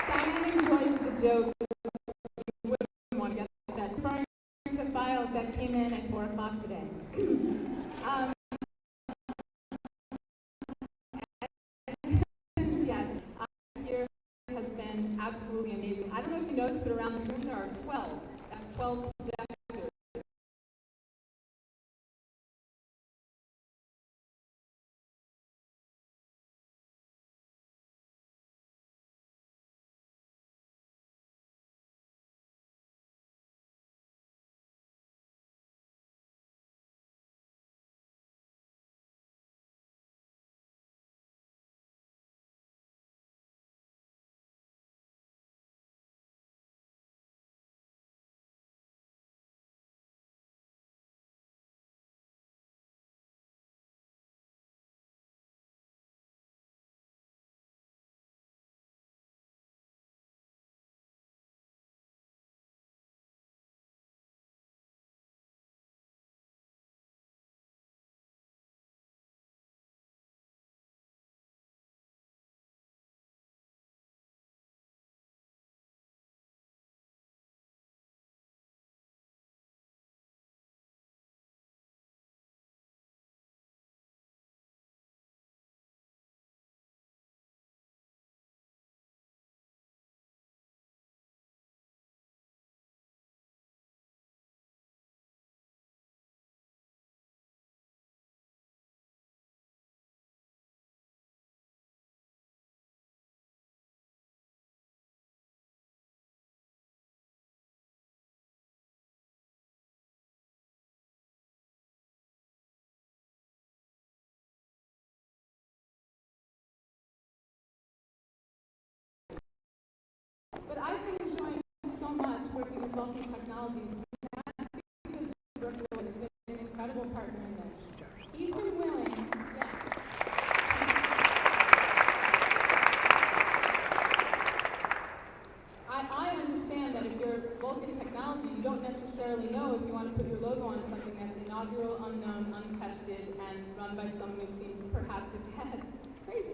Simon enjoys the joke. You wouldn't want to get that. Referring to files that came in at 4 o'clock today. Yes, year has been absolutely amazing. I don't know if you noticed, but around this room there are 12. That's 12 projectors. But I've been enjoying so much working with Vulcan Technologies. That's because Brookfield has been an incredible partner in this. He's been willing, yes. I understand that if you're Vulcan Technology, you don't necessarily know if you want to put your logo on something that's inaugural, unknown, untested, and run by someone who seems perhaps a tad crazy.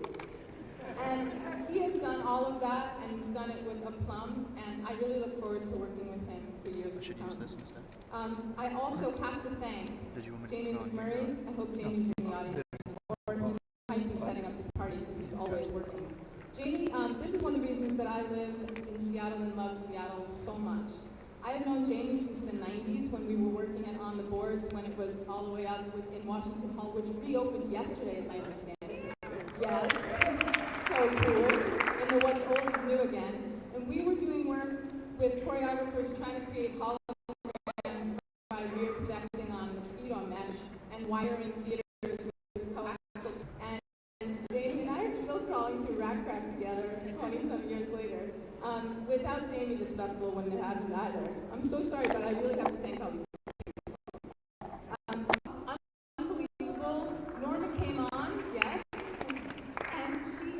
And he has done all of that, and he's done it with aplomb, and I really look forward to working with him for years to come. Use this instead. I also have to thank Jamie McMurray. I hope Jamie's in the audience, or he might be setting up the party because he's always working. Jamie, this is one of the reasons that I live in Seattle and love Seattle so much. I have known Jamie since the 90s when we were working On the Boards, when it was all the way up in Washington Hall, which reopened yesterday, as I understand it. Yes. So cool, in the what's old is new again. And we were doing work with choreographers trying to create holograms by rear projecting on mosquito mesh and wiring theaters with coaxial. And Jamie and I are still crawling through Rack together 20-some years later. Without Jamie, this festival wouldn't have happened either. I'm so sorry, but I really have to thank all these people. Unbelievable. Norma came on, yes.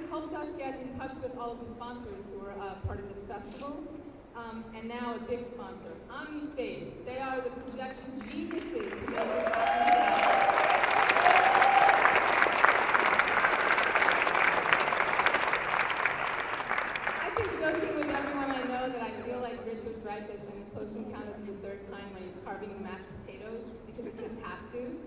Helped us get in touch with all of the sponsors who are part of this festival. And now a big sponsor, OmniSpace. They are the projection geniuses who made this happen. I've been joking with everyone I know that I feel like Richard Dreyfuss in Close Encounters of the Third Kind when he's carving mashed potatoes, because it just has to.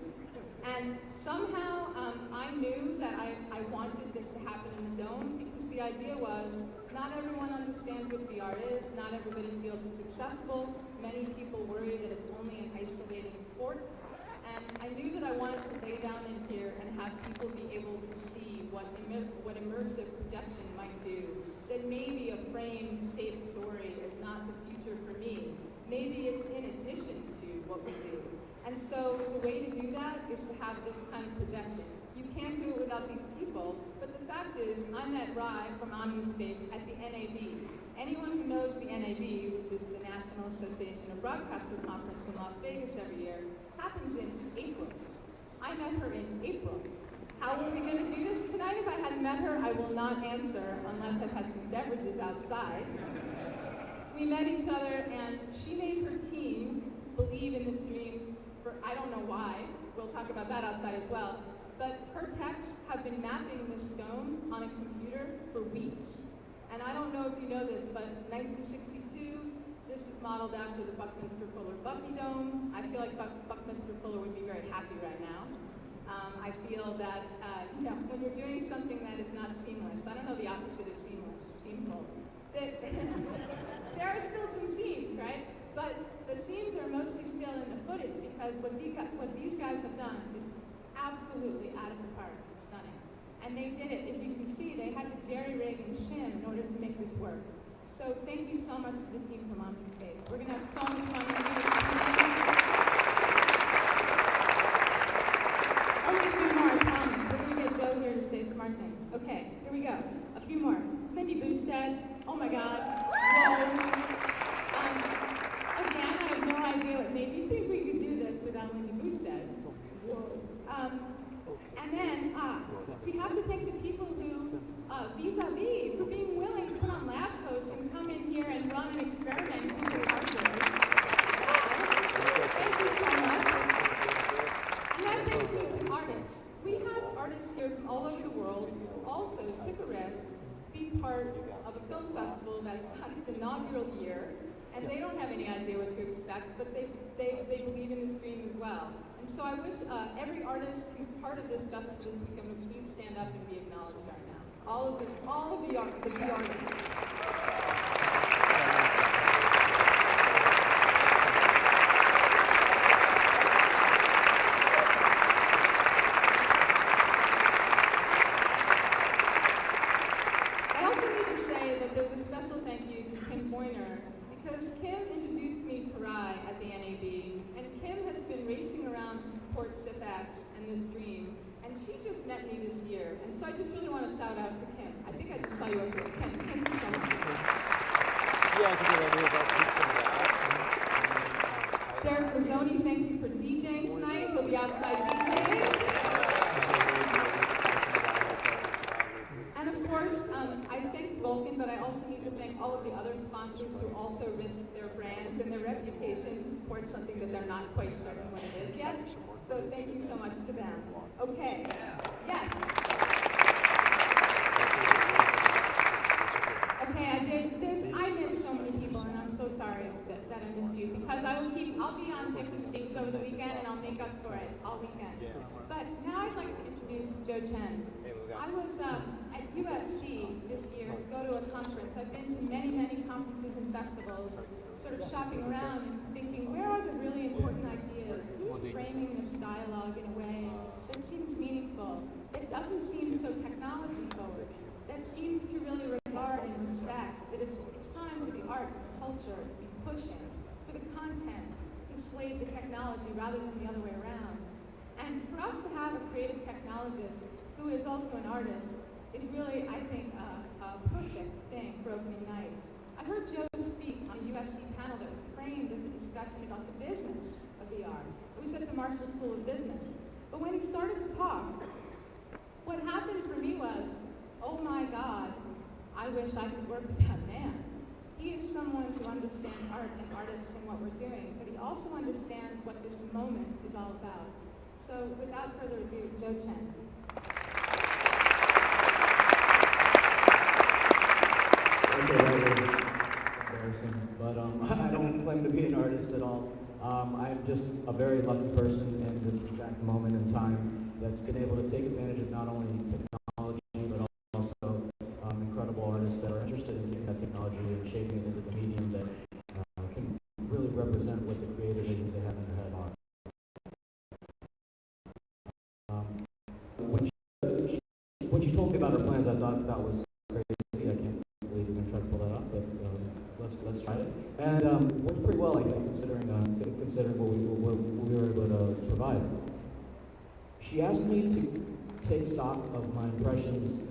And somehow, I knew that I wanted this to happen in the Dome because the idea was not everyone understands what VR is, not everybody feels it's accessible. Many people worry that it's only an isolating sport. And I knew that I wanted to lay down in here and have people be able to see what immersive projection might do. That maybe a framed, safe story is not the future for me. Maybe it's in addition to what we do. And so the way to do that is to have this kind of projection. You can't do it without these people, but the fact is, I met Rai from OmniSpace at the NAB. Anyone who knows the NAB, which is the National Association of Broadcaster Conference in Las Vegas every year, happens in April. I met her in April. How are we going to do this tonight? If I hadn't met her, I will not answer unless I've had some beverages outside. We met each other, and she made her team believe in this dream for I don't know why. We'll talk about that outside as well. But her techs have been mapping this dome on a computer for weeks. And I don't know if you know this, but 1962, this is modeled after the Buckminster Fuller Bucky Dome. I feel like Buckminster Fuller would be very happy right now. I feel that when you're doing something that is not seamless, I don't know the opposite of seamless, seamful. There are still some seams, right? But the seams are mostly still in the footage because what these guys have done is absolutely out of the park, stunning. And they did it, as you can see, they had to jerry-rig and shim in order to make this work. So thank you so much to the team from OmniSpace. We're going to have so much fun. Only a few more, I promise. We're going to get Joe here to say smart things. Okay, here we go. A few more. Lindy Boosted. Oh my God. Whoa. Again, I have no idea what made me think we could do this without Lindy Boosted. Whoa. And then, we have to thank the people who, vis-a-vis, for being willing to put on lab coats and come in here and run an experiment with their hardware. Thank you so much. And that brings me to artists. We have artists here from all over the world who also took a risk to be part of a film festival that's had its inaugural year, and they don't have any idea what to expect, but they believe in this dream as well. And so I wish every artist who's part of this festival this weekend would please stand up and be acknowledged right now. All of the artists. I also need to say that there's a special thank you to Kim Boyner, because Kim introduced me to Rai at the NAB, and Kim has been racing around to support SIFFX and this dream, and she just met me this year, and so I just really want to shout out to Kim. I think I just saw you over there. Kim, thank you so much. Yeah, it's a good idea about fixing that. Derek Mazzoni, thank you for DJing tonight. He'll be outside DJing. And of course, I thanked Vulcan, but I also need to thank all of the other sponsors who also risked their brands and their reputation to support something that they're not quite certain what it is yet. So thank you so much to them. Okay. Yes. Okay, I missed so many people, and I'm so sorry that I missed you, because I'll be on different stages over the weekend, and I'll make up for it all weekend. But now I'd like to introduce Joe Chen. I was at USC this year to go to a conference. I've been to many, many conferences and festivals, sort of shopping around and thinking, where are the really important ideas? Who's framing this dialogue in a way that seems meaningful, that doesn't seem so technology forward, that seems to really regard and respect that it's time for the art and culture to be pushing, for the content to slave the technology rather than the other way around. And for us to have a creative technologist who is also an artist is really, I think, a perfect thing for opening night. I heard Joe speak on a USC panel that was framed as a discussion about the business of VR. It was at the Marshall School of Business. But when he started to talk, what happened for me was, oh my God, I wish I could work with that man. He is someone who understands art and artists and what we're doing, but he also understands what this moment is all about. So without further ado, Joe Chen. Okay, that was embarrassing, but I don't claim to be an artist at all. I'm just a very lucky person in this exact moment in time. that's been able to take advantage of not only technology, but also incredible artists that are interested in taking that technology and shaping it into the medium that can really represent what the creative visions they have in their head are. When she told me about her plans, I thought that was crazy. I can't believe we're going to try to pull that off, but let's try it. And worked pretty well, I think, considering what we were able to provide. She asked me to take stock of my impressions,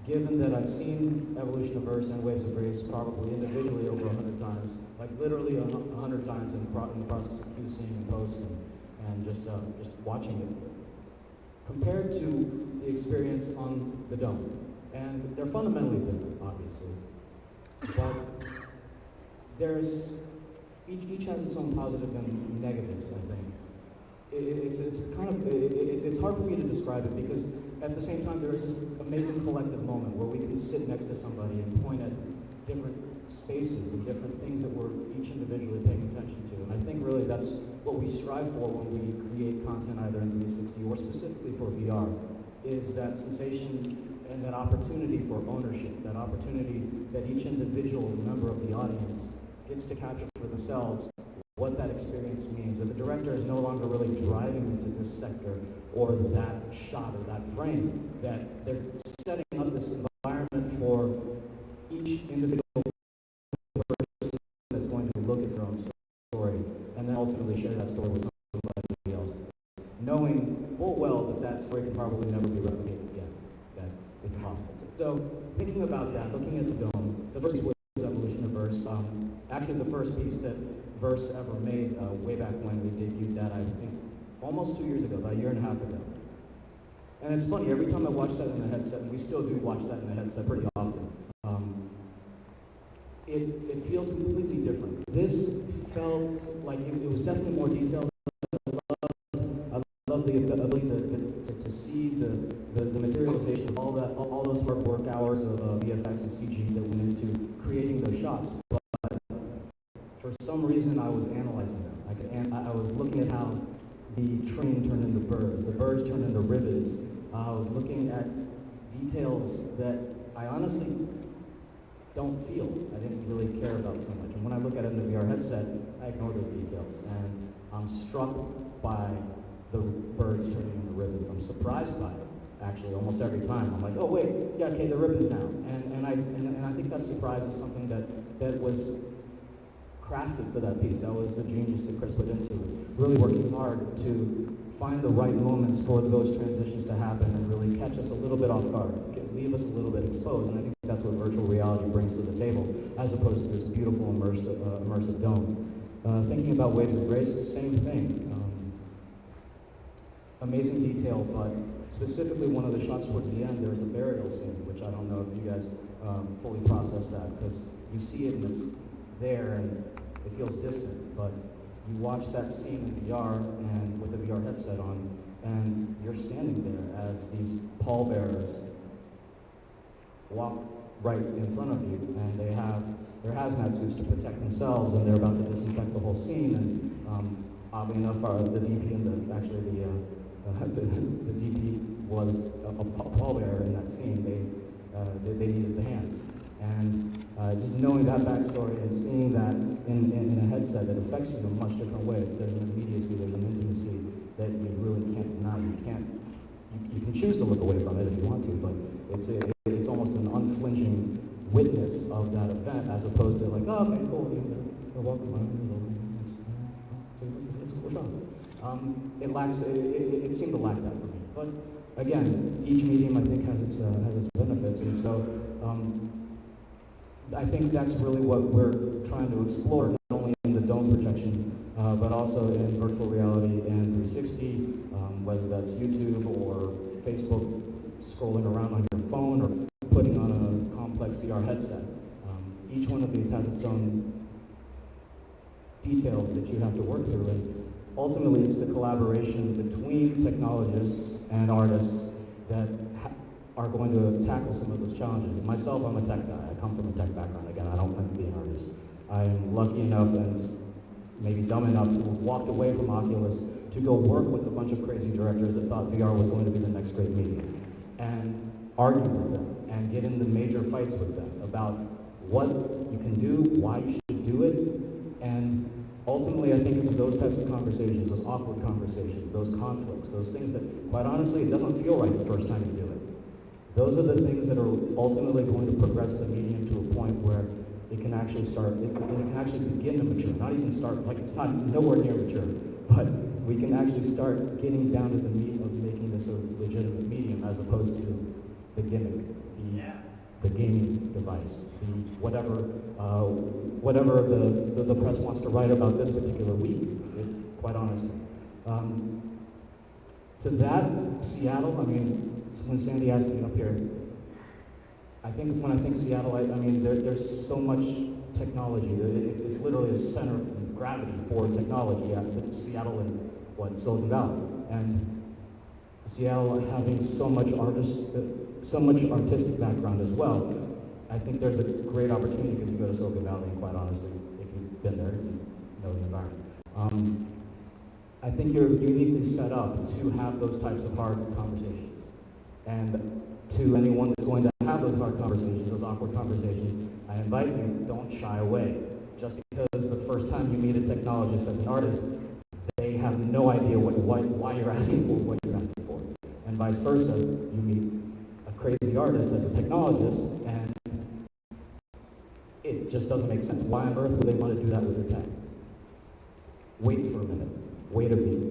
given that I've seen Evolution of Verse and Waves of Grace probably individually over 100 times, like literally 100 times in the process of QCing and posting, and just watching it, compared to the experience on the Dome. And they're fundamentally different, obviously, but there's each has its own positive and negatives, I think. It's hard for me to describe it because at the same time there is this amazing collective moment where we can sit next to somebody and point at different spaces and different things that we're each individually paying attention to. And I think really that's what we strive for when we create content either in 360 or specifically for VR, is that sensation and that opportunity for ownership, that opportunity that each individual member of the audience gets to capture for themselves what that experience means. That the director is no longer really driving into this sector or that shot or that frame, that they're setting up this environment for each individual person that's going to look at their own story and then ultimately share that story with somebody else, knowing full well that that story can probably never be replicated again, that it's possible to. So thinking about that, looking at the Dome, the first piece was Evolution of Verse. Actually the first piece that Verse ever made way back when we debuted that, I think, almost 2 years ago, about a year and a half ago. And it's funny, every time I watch that in the headset, and we still do watch that in the headset pretty often, it feels completely different. This felt like it was definitely more detailed. I love the ability to see the materialization of all those hard work hours of VFX and CG that went into creating those shots. But for some reason, I was analyzing them. I was looking at how the train turned into birds, the birds turned into rivets. I was looking at details that I honestly don't feel. I didn't really care about so much. And when I look at it in the VR headset, I ignore those details. And I'm struck by the birds turning into ribbons. I'm surprised by it, actually, almost every time. I'm like, oh wait, yeah, okay, they're ribbons now. And I think that surprise is something that was crafted for that piece. That was the genius that Chris put into it. Really working hard to find the right moments for those transitions to happen and really catch us a little bit off guard, leave us a little bit exposed. And I think that's what virtual reality brings to the table, as opposed to this beautiful immersive dome. Thinking about Waves of Grace, same thing. Amazing detail, but specifically one of the shots towards the end, there's a burial scene, which I don't know if you guys fully process that, because you see it and it's there and it feels distant, but you watch that scene in VR and with the VR headset on, and you're standing there as these pallbearers walk right in front of you, and they have their hazmat suits to protect themselves, and they're about to disinfect the whole scene. And oddly enough, the DP and the DP was a pallbearer in that scene. They needed the hands, and just knowing that backstory and seeing that in a headset that affects you in a much different way. There's an immediacy, there's an intimacy that you really can't deny. You can choose to look away from it if you want to, but it's almost an unflinching witness of that event, as opposed to like, oh, okay, cool, you're welcome. It's a cool shot. It seemed to lack that for me. But again, each medium I think has its benefits, and so I think that's really what we're trying to explore, not only in the dome projection, but also in virtual reality and 360, whether that's YouTube or Facebook, scrolling around on your phone or putting on a complex VR headset. Each one of these has its own details that you have to work through, and ultimately it's the collaboration between technologists and artists that are going to tackle some of those challenges. And myself, I'm a tech guy. I come from a tech background. Again, I don't plan to be an artist. I'm lucky enough and maybe dumb enough to have walked away from Oculus to go work with a bunch of crazy directors that thought VR was going to be the next great medium, and argue with them, and get into major fights with them about what you can do, why you should do it, and ultimately I think it's those types of conversations, those awkward conversations, those conflicts, those things that, quite honestly, it doesn't feel right the first time you do it. Those are the things that are ultimately going to progress the medium to a point where it can actually start, it can actually begin to mature, not even start, like it's not nowhere near mature, but we can actually start getting down to the meat of making this a legitimate medium as opposed to the gimmick, the gaming device, the whatever the press wants to write about this particular week, quite honestly. To that, Seattle, I mean, when Sandy asked me up here, I think when I think Seattle, I mean, there's so much technology. It's literally a center of gravity for technology. It's Seattle and Silicon Valley, and Seattle having so much artistic background as well. I think there's a great opportunity because you go to Silicon Valley, and quite honestly, if you've been there, you know the environment. I think you're uniquely set up to have those types of hard conversations. And to anyone that's going to have those hard conversations, those awkward conversations, I invite you, don't shy away. Just because the first time you meet a technologist as an artist, they have no idea why you're asking for what you're asking for. And vice versa, you meet a crazy artist as a technologist, and it just doesn't make sense. Why on earth would they want to do that with their tech? Wait for a minute. Wait a beat.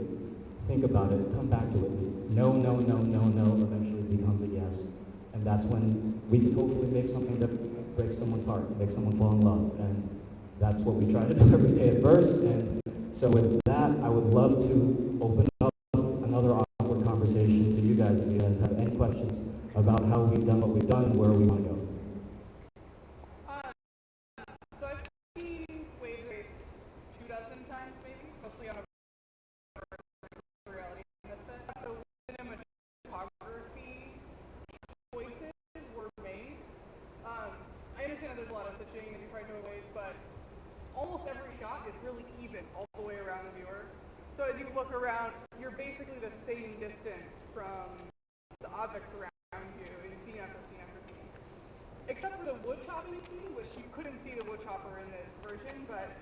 Think about it. Come back to it. No, eventually becomes a yes. And that's when we can hopefully make something that breaks someone's heart, makes someone fall in love. And that's what we try to do every day at Burst. And so with that, I would love to open up another awkward conversation to you guys if you guys have any questions about how we've done what we've done and where we want to go. So I've seen waves 24 times maybe, mostly on a reality headset. So cinematography choices were made. I understand that there's a lot of switching and you probably know waves, but almost every shot is really even all the way around the viewer. So as you look around, you're basically the same distance from the objects around you in scene after scene after scene. Except for the wood chopping scene, which you couldn't see the wood chopper in this version, but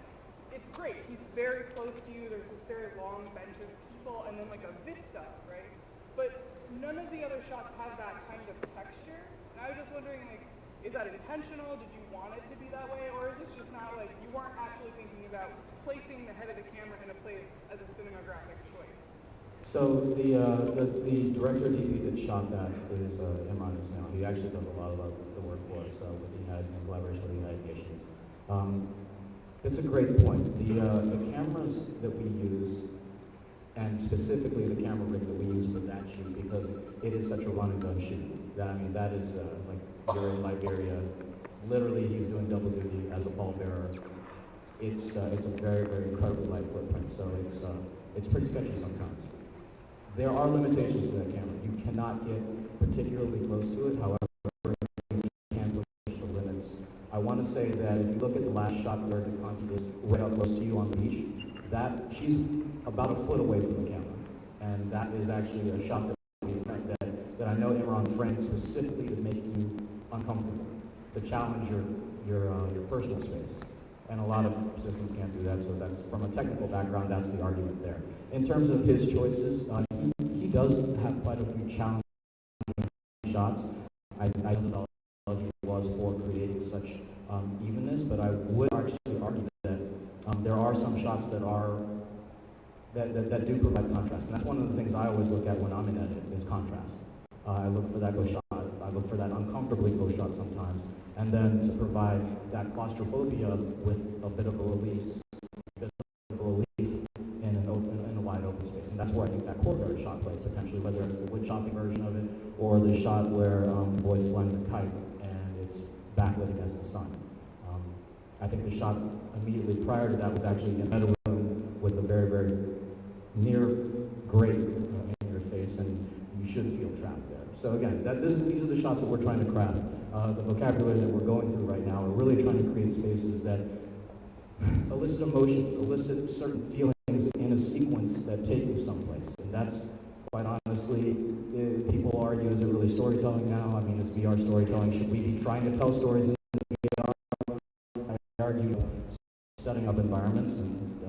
it's great. He's very close to you. There's this very long bench of people and then like a vista, right? But none of the other shots have that kind of texture. And I was just wondering, like, is that intentional? Did you want it to be that way? Or is this just not like, you weren't actually thinking about placing the head of the camera in a place as a cinematographic choice? So the director DP that shot that is Imran Ismail. He actually does a lot of the work for us with the United, in collaboration with the United Nations. It's a great point. The cameras that we use, and specifically the camera rig that we use for that shoot, because it is such a run and gun shoot. That is like you're in Liberia. Literally, he's doing double duty as a pallbearer. It's a very, very incredibly light footprint. So it's pretty sketchy sometimes. There are limitations to that camera. You cannot get particularly close to it. However, you can push the limits. I want to say that if you look at the last shot where the Conti is right up close to you on the beach, she's about a foot away from the camera, and that is actually a shot that I know Imran framed specifically to make you uncomfortable, to challenge your personal space. And a lot of systems can't do that, so that's, from a technical background, that's the argument there. In terms of his choices, he does have quite a few challenging shots. I don't know what he was for creating such evenness, but I would actually argue that there are some shots that do provide contrast. And that's one of the things I always look at when I'm in edit, is contrast. I look for that ghost shot. I look for that uncomfortably ghost shot sometimes. And then to provide that claustrophobia with a bit of a release, in a wide open space. And that's where I think that courtyard shot plays potentially, whether it's the wood chopping version of it or the shot where the boy's flying the kite and it's backlit against the sun. I think the shot immediately prior to that was actually in a room with a very, very near grate in your face, and you shouldn't feel trapped there. So again, these are the shots that we're trying to craft. The vocabulary that we're going through right now, we're really trying to create spaces that elicit emotions, elicit certain feelings in a sequence moments that take you someplace. And that's, quite honestly, people argue, is it really storytelling now? I mean, is VR storytelling? Should we be trying to tell stories in VR? I argue setting up environments, and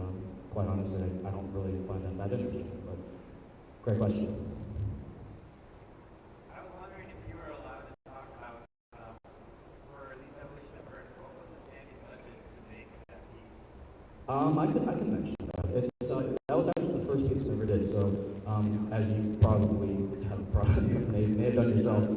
quite honestly, I don't really find that interesting, but great question. I was wondering if you were allowed to talk about, for these evolution of Earth, what was the standing budget to make that piece? I can mention that. It's that was actually the first piece we ever did. So as you probably may have done yourself,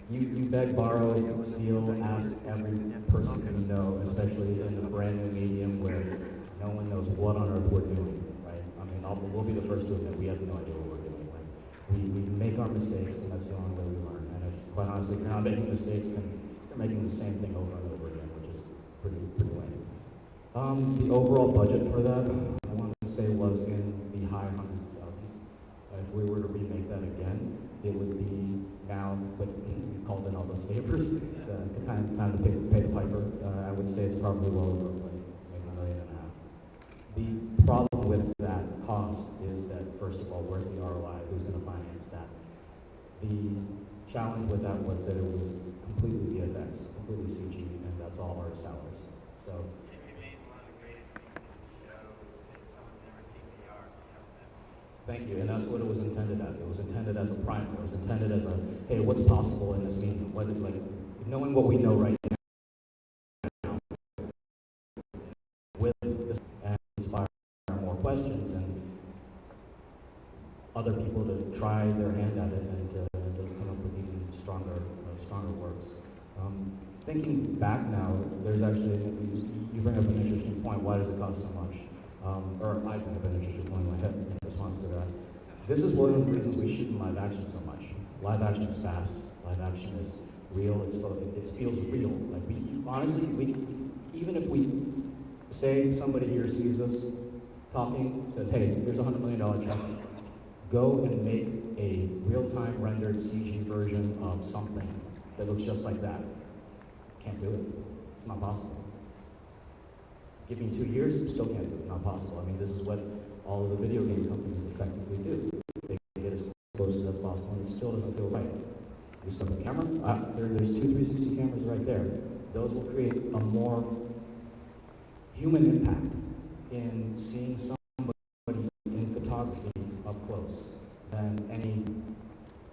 you beg, borrow, steal, ask every person you know, especially in a brand new medium where no one knows what on earth we're doing, right? I mean, we'll be the first to admit we have no idea what we're doing. Like, we make our mistakes, and that's the only way we learn. And if, quite honestly, if you're not making mistakes, then you're making the same thing over and over again, which is pretty lame. The overall budget for that, I want to say, was in the high hundreds of thousands. If we were to remake that again, it would be now, but we called in all those favors. It's time to pay the piper. I would say it's probably well over like maybe $1.5 million. The problem with that cost is that, first of all, where's the ROI? Who's going to finance that? The challenge with that was that it was completely VFX, completely CG, and that's all artist hours. So. Thank you, and that's what it was intended as. It was intended as a primer. It was intended as a, hey, what's possible in this medium? What, like, knowing what we know right now, with this, and inspire more questions and other people to try their hand at it and to come up with even stronger works. Thinking back now, there's actually, you bring up an interesting point. Why does it cost so much? Or I bring up an interesting point in my head in response to that. This is one of the reasons we shoot in live action so much. Live action is fast. Live action is real. It feels real. Like honestly, even if we say somebody here sees us talking, says, "Hey, here's a $100 million check. Go and make a real-time rendered CG version of something that looks just like that." Can't do it. It's not possible. Give me 2 years, still can't do it. Not possible. I mean, this is what all of the video game companies effectively do. They get as close as possible, and it still doesn't feel right. You set up a camera. There's 2 360 cameras right there. Those will create a more human impact in seeing somebody in photography up close than any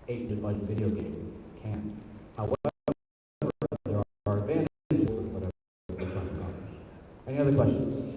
8-bit like video game can. However, there are advantages for whatever we're trying to accomplish. Any other questions?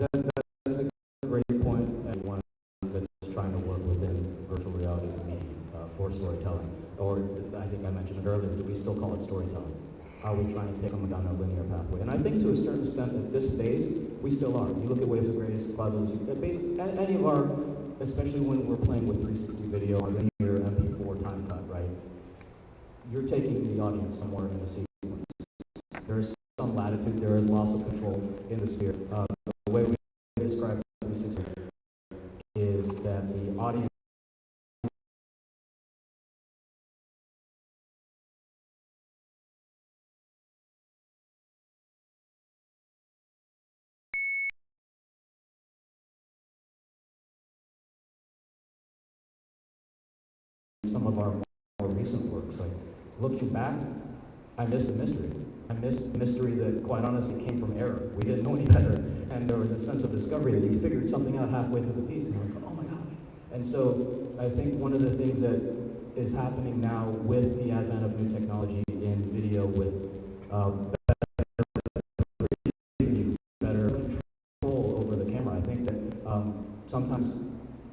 That's a great point, and one that's trying to work within virtual reality as a medium for storytelling. Or I think I mentioned it earlier, we still call it storytelling. Are we trying to take someone down a linear pathway? And I think to a certain extent at this phase, we still are. You look at Waves of Grace, Clouds of any of our, especially when we're playing with 360 video or linear MP4 time cut, right? You're taking the audience somewhere in the sequence. There's some latitude, there is loss of control in the sphere. The way we describe 360 is that the audience some of our more recent works. Like looking back, I miss the mystery. I missed the mystery that, quite honestly, came from error. We didn't know any better, and there was a sense of discovery that you figured something out halfway through the piece, and you're like, oh my god. And so I think one of the things that is happening now with the advent of new technology in video, with better control over the camera, I think that sometimes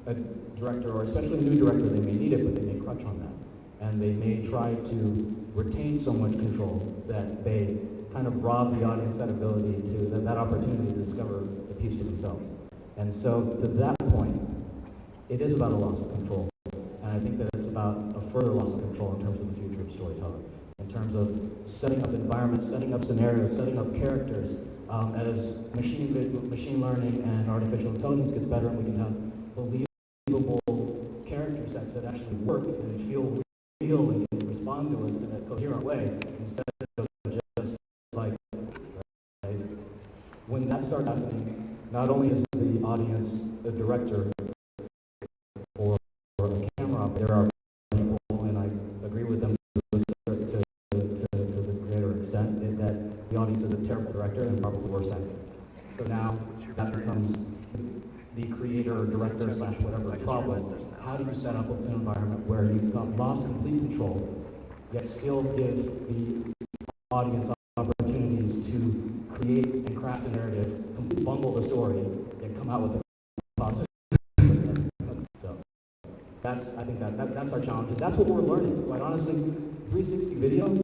a director, or especially a new director, they may need it, but they may crutch on that. And they may try to retain so much control that they kind of rob the audience that ability to, that opportunity to discover the piece for themselves. And so to that point, it is about a loss of control. And I think that it's about a further loss of control in terms of the future of storytelling, in terms of setting up environments, setting up scenarios, setting up characters. As machine learning and artificial intelligence gets better, and we can have believable character sets that actually work and feel real and can respond to us in a coherent way, instead of just like, right? When that starts happening, not only is the audience the director or a camera operator, there are people, and I agree with them to the greater extent, in that the audience is a terrible director and probably worse actor. So now that becomes the creator or director / whatever problem. How do you set up an environment where you've lost complete control, yet still give the audience opportunities to create and craft a narrative, completely bungle the story, and come out with a positive? So I think that's our challenge, and that's what we're learning. Quite honestly, 360 video.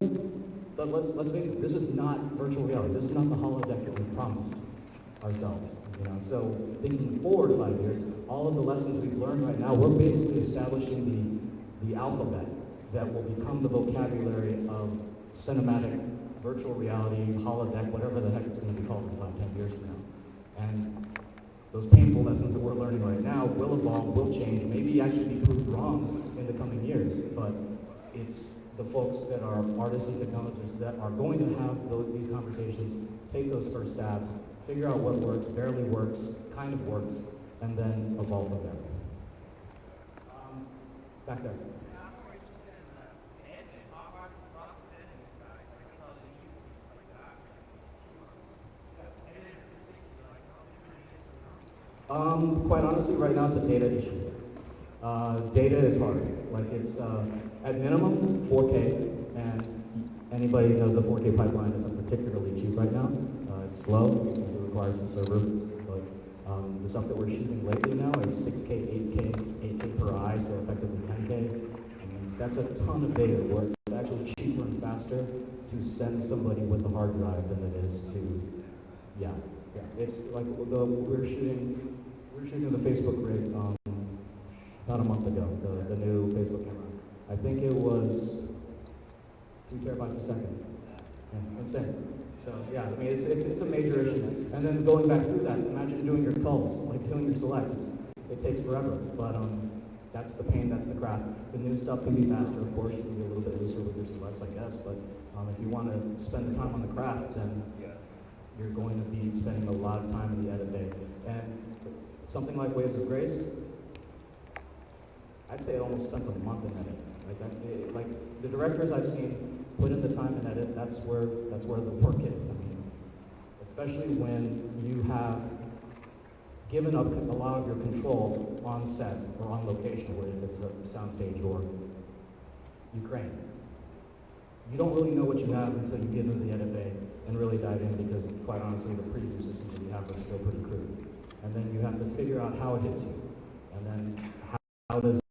But let's face it, this is not virtual reality. This is not the holodeck that we promised ourselves. So thinking forward 5 years, all of the lessons we've learned right now, we're basically establishing the alphabet that will become the vocabulary of cinematic, virtual reality, holodeck, whatever the heck it's going to be called in 5-10 years from now. And those painful lessons that we're learning right now will evolve, will change, maybe actually be proved wrong in the coming years. But it's the folks that are artists and technologists that are going to have these conversations, take those first stabs, figure out what works, barely works, kind of works, and then evolve from there. Back there. Quite honestly, right now it's a data issue. Data is hard. Like it's, at minimum, 4K, and anybody knows the 4K pipeline isn't particularly cheap right now. It's slow, it requires some servers, but the stuff that we're shooting lately now is 6K, 8K per eye, so effectively 10K. I mean, that's a ton of data, where it's actually cheaper and faster to send somebody with a hard drive than it is to, yeah. It's like we're shooting the Facebook rig about a month ago, the new Facebook camera. I think it was 2 terabytes a second. Yeah, insane. So yeah, I mean it's a major issue. And then going back through that, imagine doing your culls, like doing your selects. It takes forever, but that's the pain, that's the craft. The new stuff can be faster, of course. You can be a little bit looser with your selects, I guess. But if you want to spend the time on the craft, then you're going to be spending a lot of time in the edit bay. And something like Waves of Grace, I'd say it almost spent a month in edit. Like the directors I've seen put in the time in edit. That's where the work is. I mean, especially when you have given up a lot of your control on set or on location, whether if it's a soundstage or Ukraine. You don't really know what you have until you get into the edit bay and really dive in, because quite honestly, the preview systems that we have are still pretty crude. And then you have to figure out how it hits you, and then how does